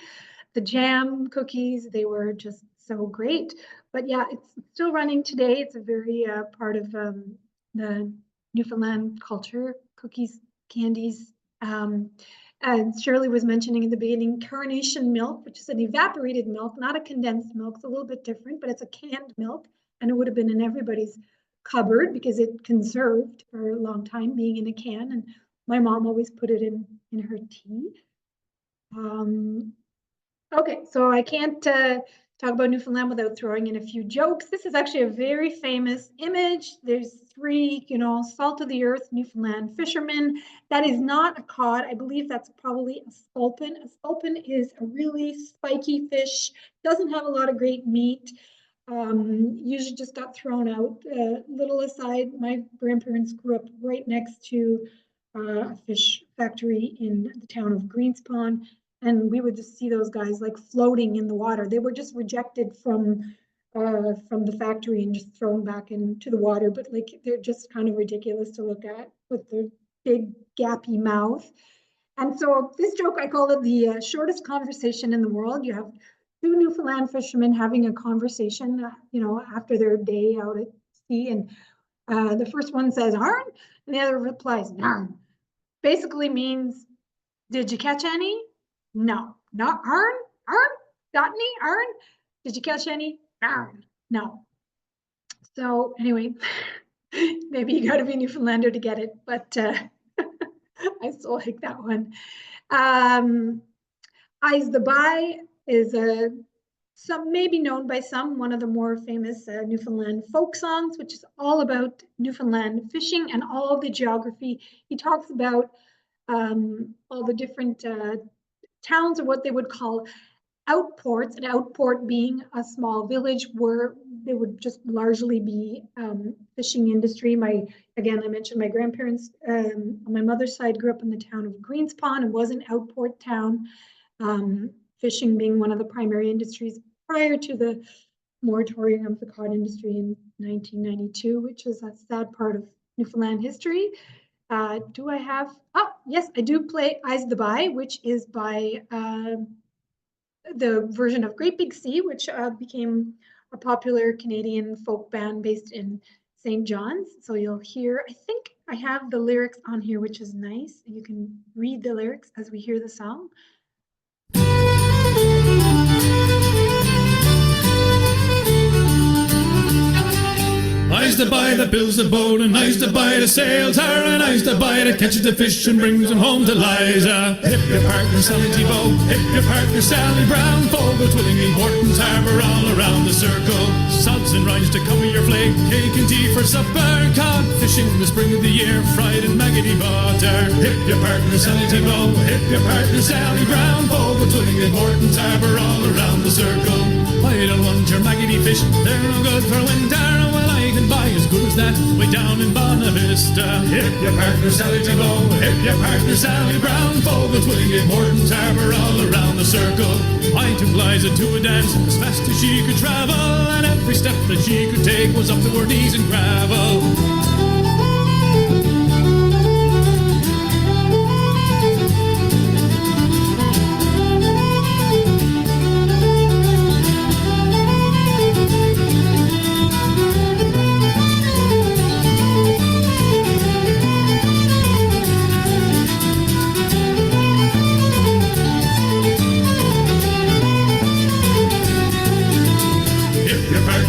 The jam cookies, they were just so great. But yeah, it's still running today. It's a very part of the Newfoundland culture, cookies, candies. And Shirley was mentioning in the beginning, carnation milk, which is an evaporated milk, not a condensed milk. It's a little bit different, but it's a canned milk, and it would have been in everybody's cupboard because it conserved for a long time being in a can. And my mom always put it in her tea. Okay, so I can't talk about Newfoundland without throwing in a few jokes. This is actually a very famous image. There's three, salt of the earth Newfoundland fishermen. That is not a cod. I believe that's probably a sculpin. A sculpin is a really spiky fish, doesn't have a lot of great meat. Usually just got thrown out. Little aside, my grandparents grew up right next to a fish factory in the town of Greenspond, and we would just see those guys like floating in the water. They were just rejected from the factory and just thrown back into the water, but like they're just kind of ridiculous to look at with their big gappy mouth. And so this joke, I call it the shortest conversation in the world. You have two Newfoundland fishermen having a conversation, after their day out at sea, and the first one says "Arn," and the other replies "Narn." Basically means, did you catch any? No, not Arn. Arn, got any? Arn, did you catch any? Arn, no. So anyway, maybe you got to be a Newfoundlander to get it, but I still like that one. Eyes the By is some maybe known by some, one of the more famous Newfoundland folk songs, which is all about Newfoundland fishing and all of the geography. He talks about all the different towns, or what they would call outports, an outport being a small village where they would just largely be fishing industry. Again, I mentioned my grandparents on my mother's side grew up in the town of Greenspond and was an outport town. Fishing being one of the primary industries prior to the moratorium of the cod industry in 1992, which is a sad part of Newfoundland history. Do I have, yes, I do play Eyes of the By, which is by the version of Great Big Sea, which became a popular Canadian folk band based in St. John's. So you'll hear, I think I have the lyrics on here, which is nice. You can read the lyrics as we hear the song. Eyes to buy that builds the boat, and eyes to buy the sails her, and eyes to buy that catches the fish and brings them home to Liza. Hip your partner Sally Thibault, hip your partner Sally Brown, Fogle, Twillingy, Morton's Harbour, all around the circle. Suds and rinds to cover your flake, cake and tea for supper, cod fishing in the spring of the year, fried in maggoty butter. Hip your partner Sally Thibault, hip your partner Sally Brown, Fogle, Twillingy, Morton's Harbour, all around the circle. I don't want your maggoty fish, they're no good for winter. Well, I can buy as good as that way down in Bonavista. Hip your partner Sally Thibault, hip your partner Sally Brown, Fogle, Twillingy, Morton's Harbour, all around the circle. I took Liza to a dance as fast as she could travel, and every step that she could take was up to her knees in gravel.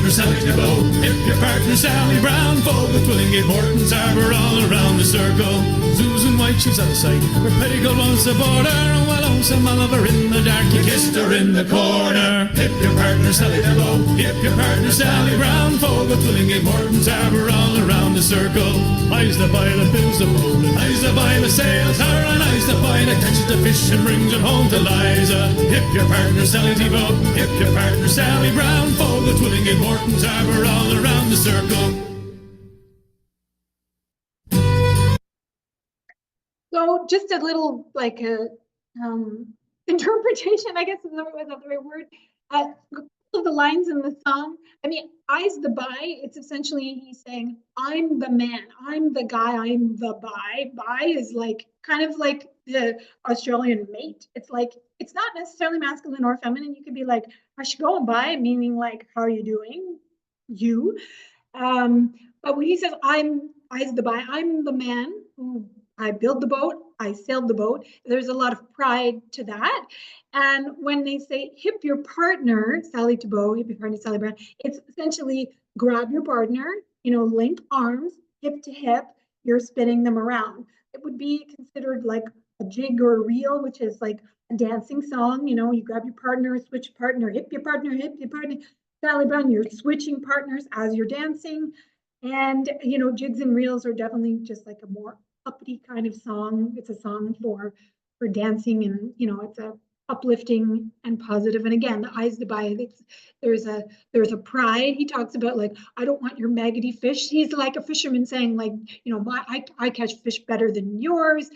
Sally Thibault, hip your partner Sally Brown, Fogle, Twillingy, Morton's Harbour, all around the circle. Susan White, she's out of sight, her petticoat wants the border, while lonesome Oliver in the dark, he kissed her in the corner. Hip your partner Sally Thibault, hip your partner Sally Brown, Fogle, Twillingy, Morton's Harbour, all around the circle. Eyes the buy that builds the boat, and eyes the buy that sails her, and eyes the buy that catches the fish and brings them home to Liza. Hip your partner Sally Thibault, hip your partner Sally Brown, Fogle, Twillingy, Morton's Harbour, all around the circle. So just a little like a interpretation, I guess is not the right word. Of the lines in the song, I mean, Eyes the By, it's essentially he's saying, I'm the man, I'm the guy, I'm the by. By is like kind of like the Australian mate. It's like, it's not necessarily masculine or feminine. You could be like, I should go and by, meaning like, how are you doing? You. But when he says, I'm Eyes the By, I'm the man who I build the boat, I sailed the boat. There's a lot of pride to that. And when they say hip your partner, Sally Thibault, hip your partner, Sally Brown, it's essentially grab your partner, link arms, hip to hip, you're spinning them around. It would be considered like a jig or a reel, which is like a dancing song. You know, you grab your partner, switch partner, hip your partner, Sally Brown, you're switching partners as you're dancing. And, you know, jigs and reels are definitely just like a more uppity kind of song. It's a song for dancing, and, you know, it's a uplifting and positive. And again, the eyes to buy, there's a pride. He talks about, like, I don't want your maggoty fish. He's like a fisherman saying, like, you know, I catch fish better than yours.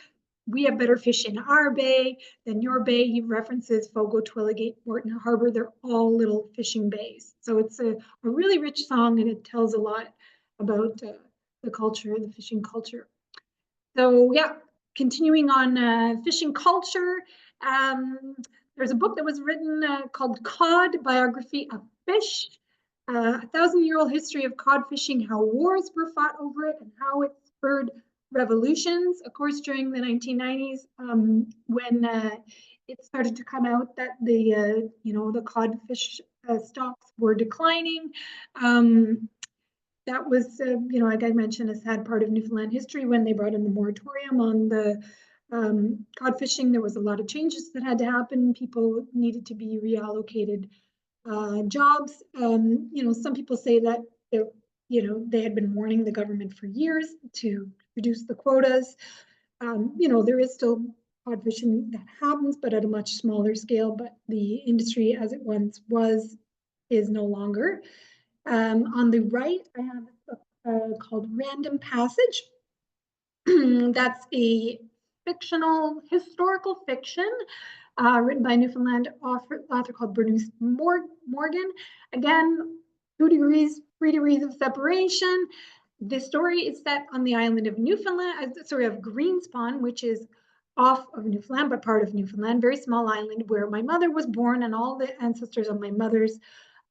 We have better fish in our bay than your bay. He references Fogo, Twilligate, Morton Harbor. They're all little fishing bays. So it's a really rich song, and it tells a lot about the culture, the fishing culture. So yeah, continuing on fishing culture, there's a book that was written called Cod, Biography of Fish, a 1,000-year-old history of cod fishing, how wars were fought over it and how it spurred revolutions. Of course, during the 1990s, when it started to come out that the the codfish stocks were declining. That was, like I mentioned, a sad part of Newfoundland history when they brought in the moratorium on the cod fishing. There was a lot of changes that had to happen. People needed to be reallocated jobs. Some people say that they had been warning the government for years to reduce the quotas. There is still cod fishing that happens, but at a much smaller scale. But the industry, as it once was, is no longer. On the right, I have a book called Random Passage. That's a fictional, historical fiction written by a Newfoundland author called Bernice Morgan. Again, 2 degrees, 3 degrees of separation. The story is set on the island of Newfoundland, of Greenspawn, which is off of Newfoundland, but part of Newfoundland, very small island where my mother was born, and all the ancestors of my mother's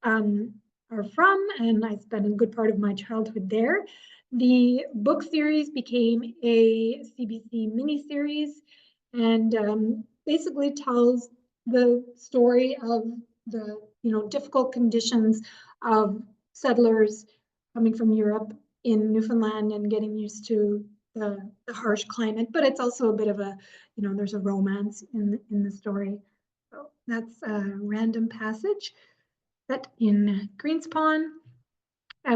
are from, and I spent a good part of my childhood there. The book series became a CBC miniseries, and basically tells the story of the difficult conditions of settlers coming from Europe in Newfoundland and getting used to the harsh climate. But it's also a bit of a, there's a romance in the story. So that's a Random Passage. Set in Greenspawn,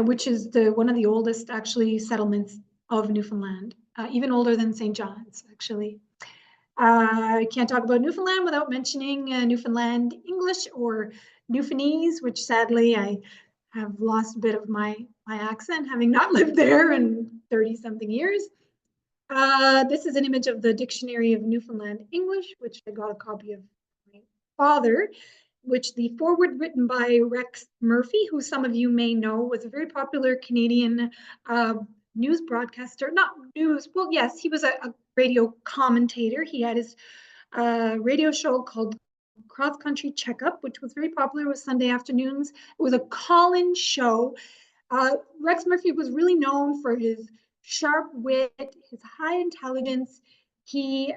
which is one of the oldest actually settlements of Newfoundland, even older than St. John's actually. I can't talk about Newfoundland without mentioning Newfoundland English, or Newfoundlandese, which sadly I have lost a bit of my accent, having not lived there in 30-something years. This is an image of the Dictionary of Newfoundland English, which I got a copy of my father, which the foreword written by Rex Murphy, who some of you may know, was a very popular Canadian news broadcaster. Not news, well, yes, he was a radio commentator. He had his radio show called Cross Country Checkup, which was very popular with Sunday afternoons. It was a call-in show. Rex Murphy was really known for his sharp wit, his high intelligence. He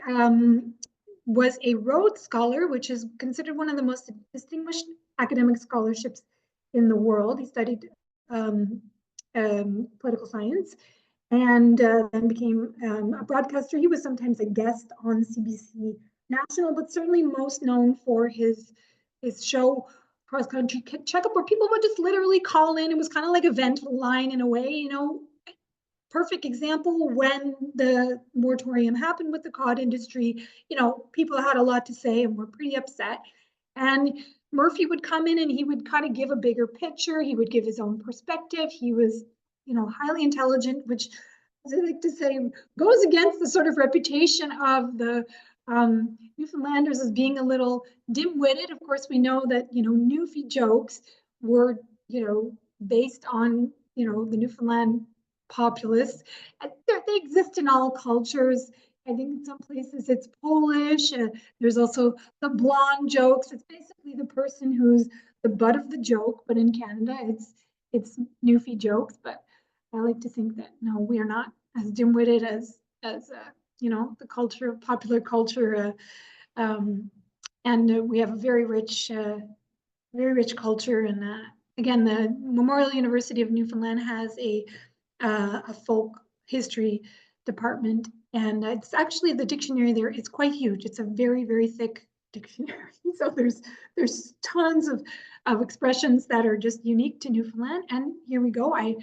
was a Rhodes Scholar, which is considered one of the most distinguished academic scholarships in the world. He studied political science, and then became a broadcaster. He was sometimes a guest on CBC National, but certainly most known for his show Cross Country Checkup, where people would just literally call in. It was kind of like a vent line in a way, perfect example when the moratorium happened with the cod industry. People had a lot to say and were pretty upset. And Murphy would come in and he would kind of give a bigger picture. He would give his own perspective. He was, highly intelligent, which, as I like to say, goes against the sort of reputation of the Newfoundlanders as being a little dim-witted. Of course, we know that, Newfie jokes were, based on, the Newfoundland populace. They exist in all cultures. I think in some places it's Polish. There's also the blonde jokes. It's basically the person who's the butt of the joke. But in Canada, it's Newfie jokes. But I like to think that no, we are not as dim-witted as the culture, popular culture, and we have a very rich culture. And again, the Memorial University of Newfoundland has a folk history department, and it's actually the dictionary there. It's quite huge. It's a very, very thick dictionary. So there's tons of expressions that are just unique to Newfoundland. And here we go. I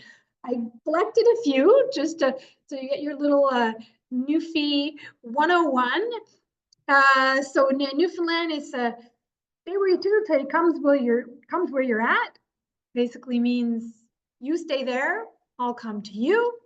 collected a few just to so you get your little Newfie 101. So Newfoundland is stay where you do till comes where you're at. Basically means you stay there, I'll come to you.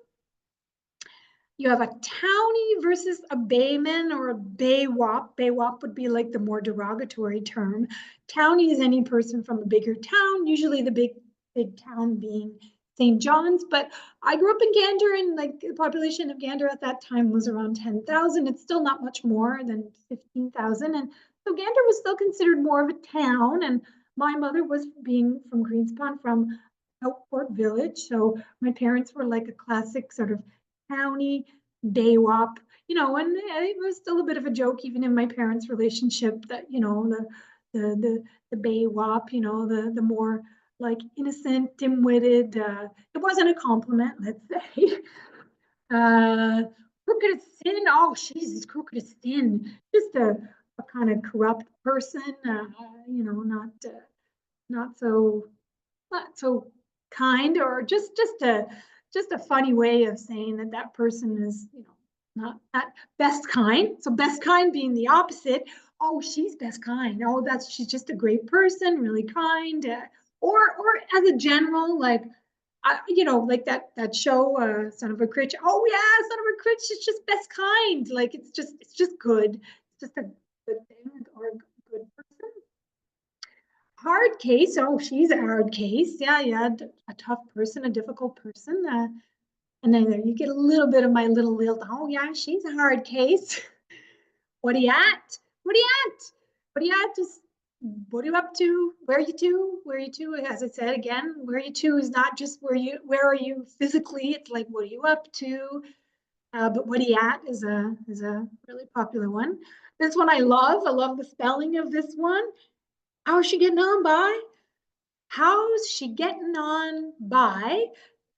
You have a townie versus a bayman or a baywop. Baywop would be like the more derogatory term. Townie is any person from a bigger town, usually the big town being St. John's. But I grew up in Gander, and like the population of Gander at that time was around 10,000. It's still not much more than 15,000. And so Gander was still considered more of a town. And my mother was being from Greenspond, from Outport Village. So my parents were like a classic sort of townie, baywop, you know, and it was still a bit of a joke even in my parents' relationship that, you know, the baywop, you know, the more like innocent, dim-witted, it wasn't a compliment, let's say. Crooked as sin, oh, Jesus, crooked as sin, just a kind of corrupt person, you know, not so kind, or just a funny way of saying that person is, you know, not that best kind. So best kind being the opposite. Oh, she's best kind. Oh, she's just a great person, really kind. Or as a general, like, you know, like that show, Son of a Critch. Oh yeah, Son of a Critch is just best kind. Like it's just good. It's just a good thing or a good person. Hard case. Oh, she's a hard case. Yeah, a tough person, a difficult person. And then there you get a little bit of my little lilt. Oh yeah, she's a hard case. What are you at? What are you at? What are you at? Just what are you up to? Where are you to? Where are you to? As I said again, where are you to is not just where are you physically. It's like what are you up to? But what are you at is a really popular one. This one I love. I love the spelling of this one. How's she getting on by? How's she getting on by?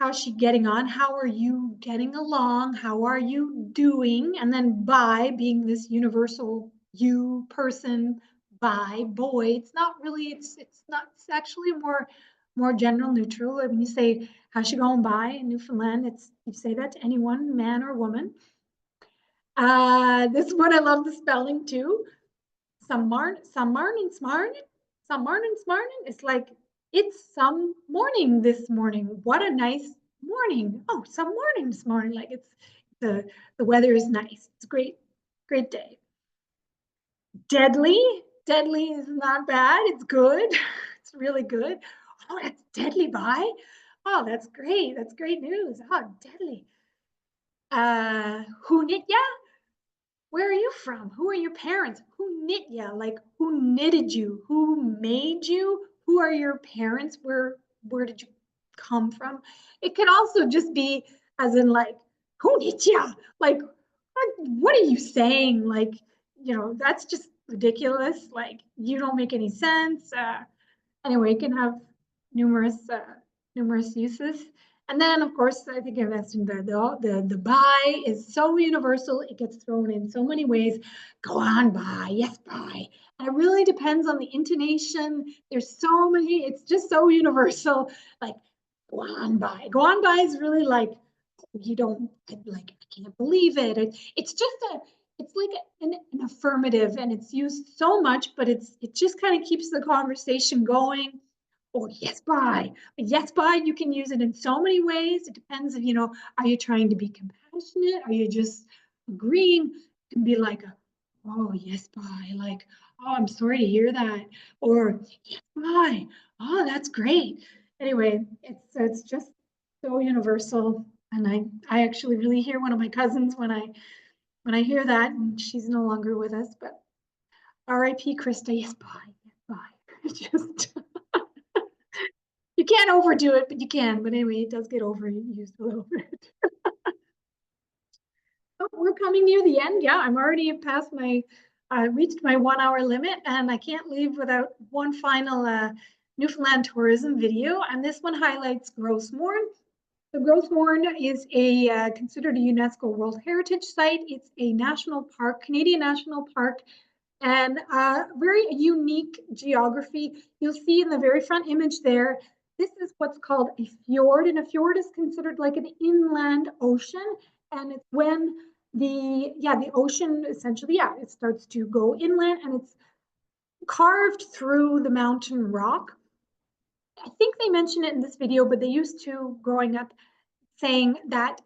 How's she getting on? How are you getting along? How are you doing? And then by being this universal you person, by boy. It's not really, it's not, it's actually more general neutral. When you say how's she going by in Newfoundland, it's you say that to anyone, man or woman. This one I love the spelling too. Some morning, smarnin'. It's like, it's some morning this morning. What a nice morning. Oh, some morning this morning. Like it's the weather is nice. It's a great day. Deadly is not bad. It's good. It's really good. Oh, that's deadly by. Oh, that's great. That's great news. Oh, deadly. Who knit ya? Where are you from? Who are your parents? Who knit ya? Like who knitted you? Who made you? Who are your parents? Where did you come from? It could also just be as in like, who knit ya? Like, what are you saying? Like, you know, that's just ridiculous. Like, you don't make any sense. Anyway, it can have numerous uses. And then, of course, I think I mentioned the by is so universal. It gets thrown in so many ways. Go on by, yes, by. And it really depends on the intonation. There's so many, it's just so universal. Like, go on by. Go on by is really like, you don't, like, I can't believe it. It's just it's like an affirmative, and it's used so much, but it just kind of keeps the conversation going. Or yes, bye. Yes, bye. You can use it in so many ways. It depends if, you know, are you trying to be compassionate? Are you just agreeing? It can be like oh, yes, bye. Like, oh, I'm sorry to hear that. Or yes, bye. Oh, that's great. Anyway, it's just so universal. And I actually really hear one of my cousins when I hear that, and she's no longer with us, but R.I.P. Krista, yes, bye. Yes, bye. Just you can't overdo it, but you can. But anyway, it does get overused a little bit. So we're coming near the end. Yeah, I'm already past reached my 1 hour limit, and I can't leave without one final Newfoundland tourism video. And this one highlights Gross Mourne. The Gross Mourne is considered a UNESCO World Heritage Site. It's a national park, Canadian national park. and very unique geography. You'll see in the very front image there, this is what's called a fjord, and a fjord is considered like an inland ocean, and it's when the ocean essentially, it starts to go inland, and it's carved through the mountain rock. I think they mentioned it in this video, but they used to, growing up, saying that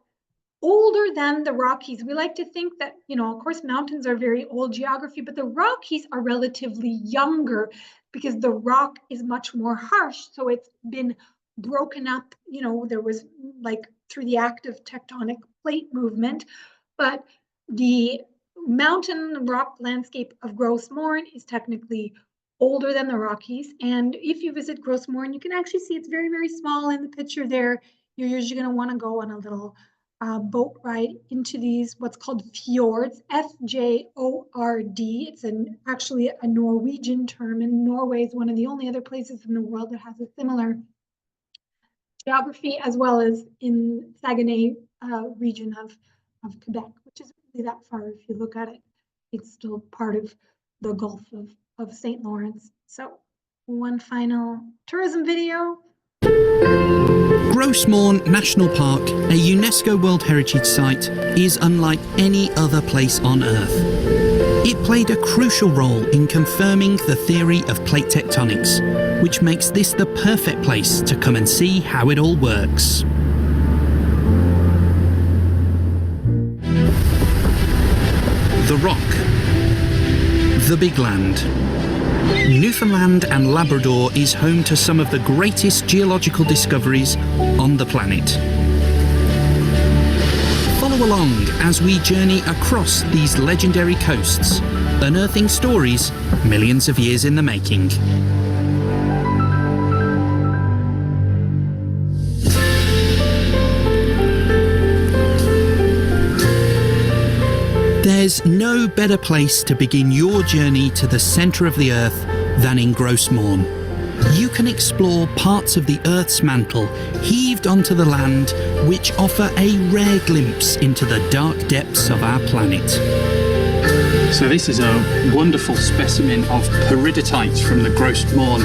older than the Rockies. We like to think that, of course, mountains are very old geography, but the Rockies are relatively younger because the rock is much more harsh. So it's been broken up, there was like through the active tectonic plate movement, but the mountain rock landscape of Gros Morne is technically older than the Rockies. And if you visit Gros Morne, you can actually see it's very, very small in the picture there. You're usually going to want to go on a little boat ride into these what's called fjords, Fjord. It's actually a Norwegian term, and Norway is one of the only other places in the world that has a similar geography, as well as in Saguenay region of Quebec, which is really that far. If you look at it, it's still part of the Gulf of St. Lawrence. So one final tourism video. Gros Morne National Park, a UNESCO World Heritage Site, is unlike any other place on Earth. It played a crucial role in confirming the theory of plate tectonics, which makes this the perfect place to come and see how it all works. The Rock. The Big Land. Newfoundland and Labrador is home to some of the greatest geological discoveries on the planet. Follow along as we journey across these legendary coasts, unearthing stories millions of years in the making. There's no better place to begin your journey to the centre of the Earth than in Gros Morne. You can explore parts of the Earth's mantle heaved onto the land, which offer a rare glimpse into the dark depths of our planet. So this is a wonderful specimen of peridotite from the Gros Morne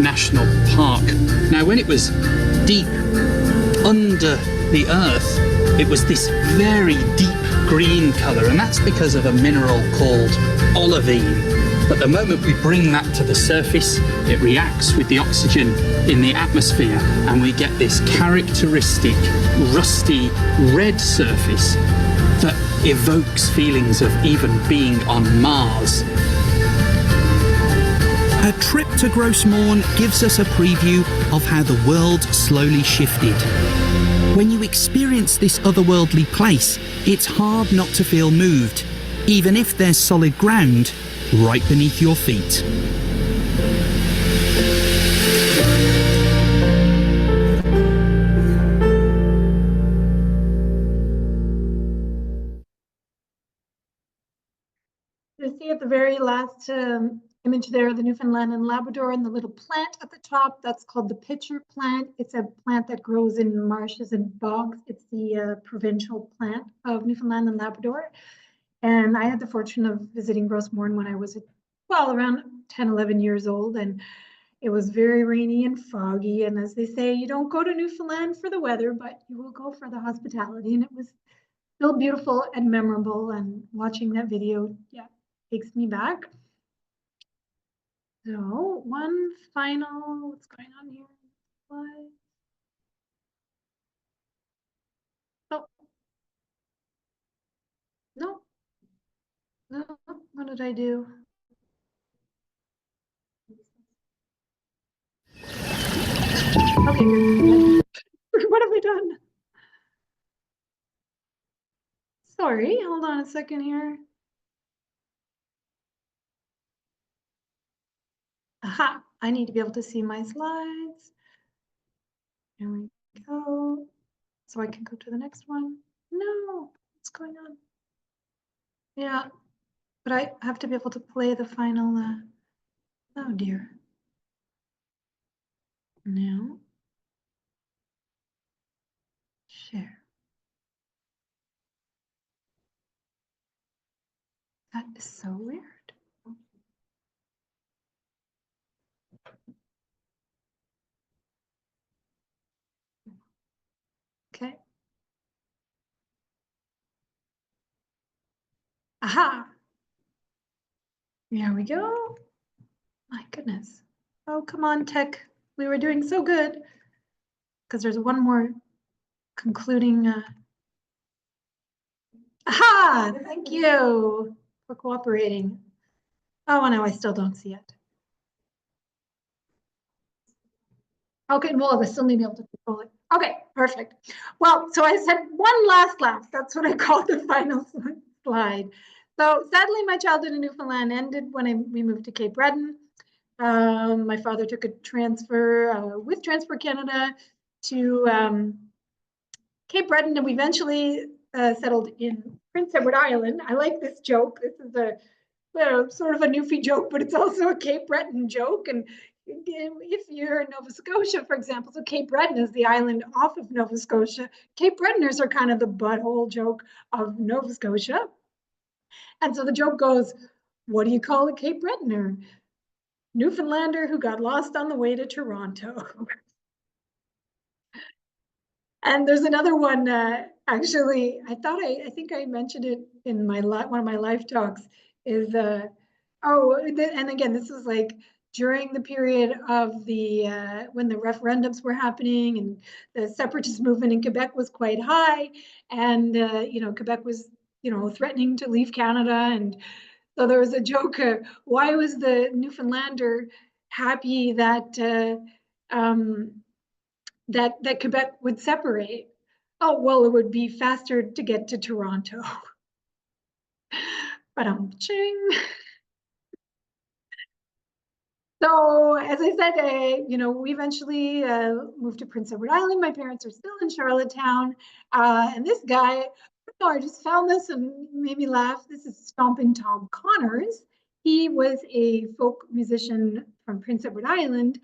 National Park. Now, when it was deep under the Earth, it was this very deep green colour, and that's because of a mineral called olivine. But the moment we bring that to the surface, it reacts with the oxygen in the atmosphere, and we get this characteristic rusty red surface that evokes feelings of even being on Mars. A trip to Gros Morne gives us a preview of how the world slowly shifted. When you experience this otherworldly place, it's hard not to feel moved, even if there's solid ground right beneath your feet. You see at the very last image there, the Newfoundland and Labrador, and the little plant at the top, that's called the pitcher plant. It's a plant that grows in marshes and bogs. It's the provincial plant of Newfoundland and Labrador. And I had the fortune of visiting Gros Morne when I was, around 10, 11 years old. And it was very rainy and foggy. And as they say, you don't go to Newfoundland for the weather, but you will go for the hospitality. And it was still beautiful and memorable. And watching that video, takes me back. So one final, what's going on here? Oh. No. No, what did I do? Okay, what have I done? Sorry, hold on a second here. Aha, I need to be able to see my slides. There we go. So I can go to the next one. No, what's going on? Yeah, but I have to be able to play the final, oh dear. No. Share. That is so weird. Aha. There we go. My goodness. Oh, come on, tech. We were doing so good. Because there's one more concluding. Aha! Thank you for cooperating. Oh, no, I still don't see it. Okay, well, I still need to be able to control it. Okay, perfect. Well, so I said one last laugh. That's what I call the final slide. So sadly, my childhood in Newfoundland ended when we moved to Cape Breton. My father took a transfer with Transfer Canada to Cape Breton, and we eventually settled in Prince Edward Island. I like this joke. This is a sort of a Newfie joke, but it's also a Cape Breton joke. And if you're in Nova Scotia, for example, so Cape Breton is the island off of Nova Scotia. Cape Bretoners are kind of the butthole joke of Nova Scotia. And so the joke goes, what do you call a Cape Bretoner? Newfoundlander who got lost on the way to Toronto. And there's another one, actually, I think I mentioned it in one of my live talks, is, and again, this was like during the period of when the referendums were happening and the separatist movement in Quebec was quite high, and, Quebec was, threatening to leave Canada. And so there was a joke, why was the Newfoundlander happy that, that Quebec would separate? Oh, well, it would be faster to get to Toronto. But ching. So as I said, we eventually moved to Prince Edward Island. My parents are still in Charlottetown. And this guy, I just found this and made me laugh. This is Stomping Tom Connors. He was a folk musician from Prince Edward Island.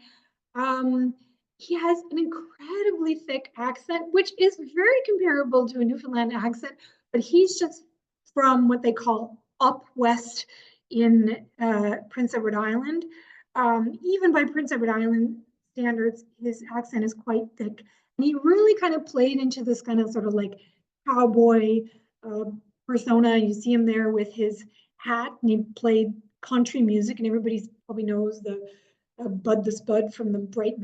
He has an incredibly thick accent, which is very comparable to a Newfoundland accent, but he's just from what they call up west in Prince Edward Island. Even by Prince Edward Island standards, his accent is quite thick. And he really kind of played into this kind of sort of like cowboy persona. You see him there with his hat, and he played country music, and everybody probably knows the Bud the Spud from the bright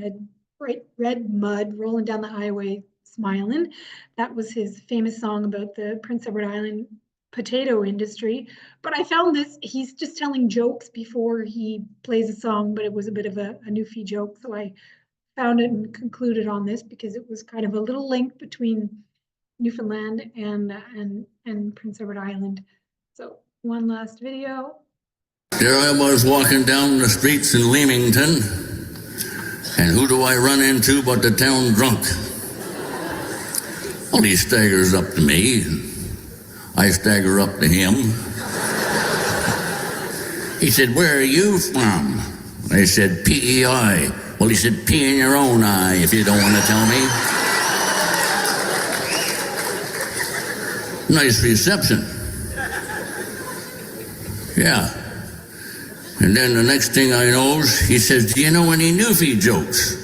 red mud rolling down the highway smiling. That was his famous song about the Prince Edward Island potato industry. But I found this, he's just telling jokes before he plays a song, but it was a bit of a Newfie joke. So I found it and concluded on this because it was kind of a little link between Newfoundland and Prince Edward Island. So one last video. There I was walking down the streets in Leamington, and who do I run into but the town drunk? Well, he staggers up to me, I stagger up to him. He said, where are you from? I said, PEI. Well, he said, pee in your own eye if you don't want to tell me. Nice reception. Yeah. And then the next thing I knows, he says, do you know any Newfie jokes?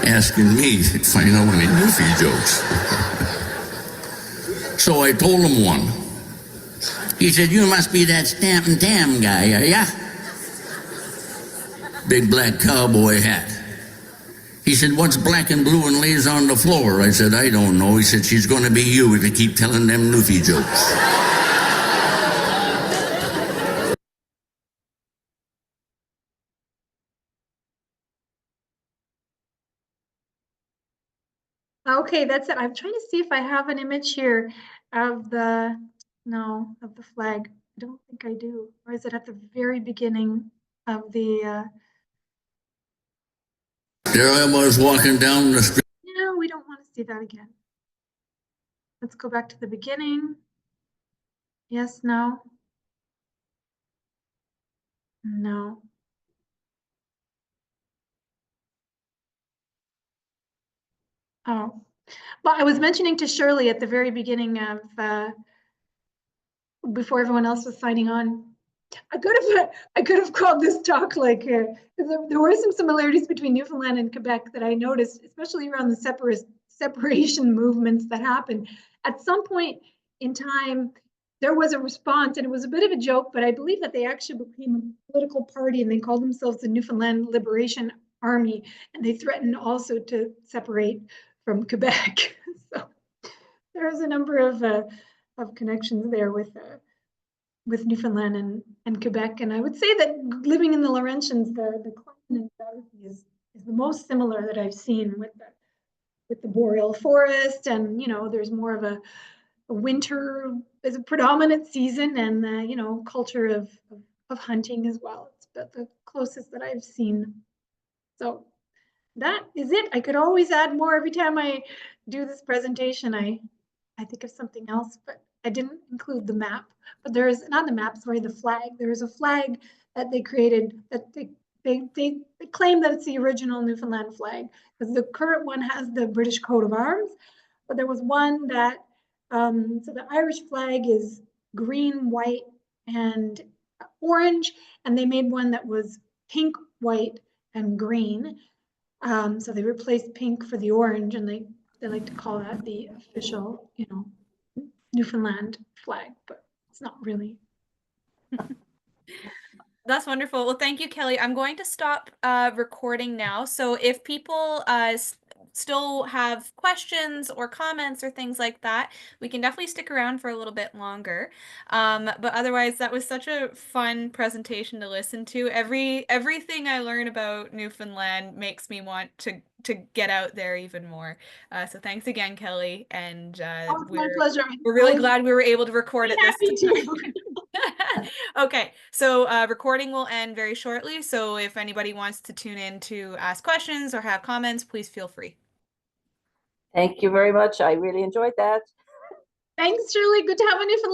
Asking me if I know any Newfie jokes. So I told him one. He said, you must be that Stamp and Tam guy, are ya? Big black cowboy hat. He said, what's black and blue and lays on the floor? I said, I don't know. He said, she's going to be you if you keep telling them Newfie jokes. Okay, that's it. I'm trying to see if I have an image here of the flag. I don't think I do. Or is it at the very beginning of the... There I was walking down the street. No, we don't want to see that again. Let's go back to the beginning. Yes, no. No. Oh, well, I was mentioning to Shirley at the very beginning of, before everyone else was signing on, I could have called this talk like, there were some similarities between Newfoundland and Quebec that I noticed, especially around the separation movements that happened. At some point in time, there was a response, and it was a bit of a joke, but I believe that they actually became a political party, and they called themselves the Newfoundland Liberation Army, and they threatened also to separate from Quebec. So there's a number of connections there with Newfoundland and Quebec. And I would say that living in the Laurentians, the climate and geography is the most similar that I've seen with the boreal forest. And, you know, there's more of a winter is a predominant season, and you know, culture of hunting as well. It's the closest that I've seen. So that is it. I could always add more every time I do this presentation. I think of something else, but I didn't include the map. But there is not the map, sorry, the flag. There is a flag that they created that they claim that it's the original Newfoundland flag, because the current one has the British coat of arms, but there was one that so the Irish flag is green, white, and orange, and they made one that was pink, white, and green. So they replaced pink for the orange, and they like to call that the official, you know, Newfoundland flag, but it's not really. That's wonderful. Well, thank you, Kelly. I'm going to stop recording now. So if people still have questions or comments or things like that, we can definitely stick around for a little bit longer. But otherwise, that was such a fun presentation to listen to. Everything I learn about Newfoundland makes me want to get out there even more. So thanks again, Kelly. And My pleasure. We're really glad we were able to record it this time. Too. Okay, so recording will end very shortly. So if anybody wants to tune in to ask questions or have comments, please feel free. Thank you very much. I really enjoyed that. Thanks, Shirley. Good to have a Newfoundland.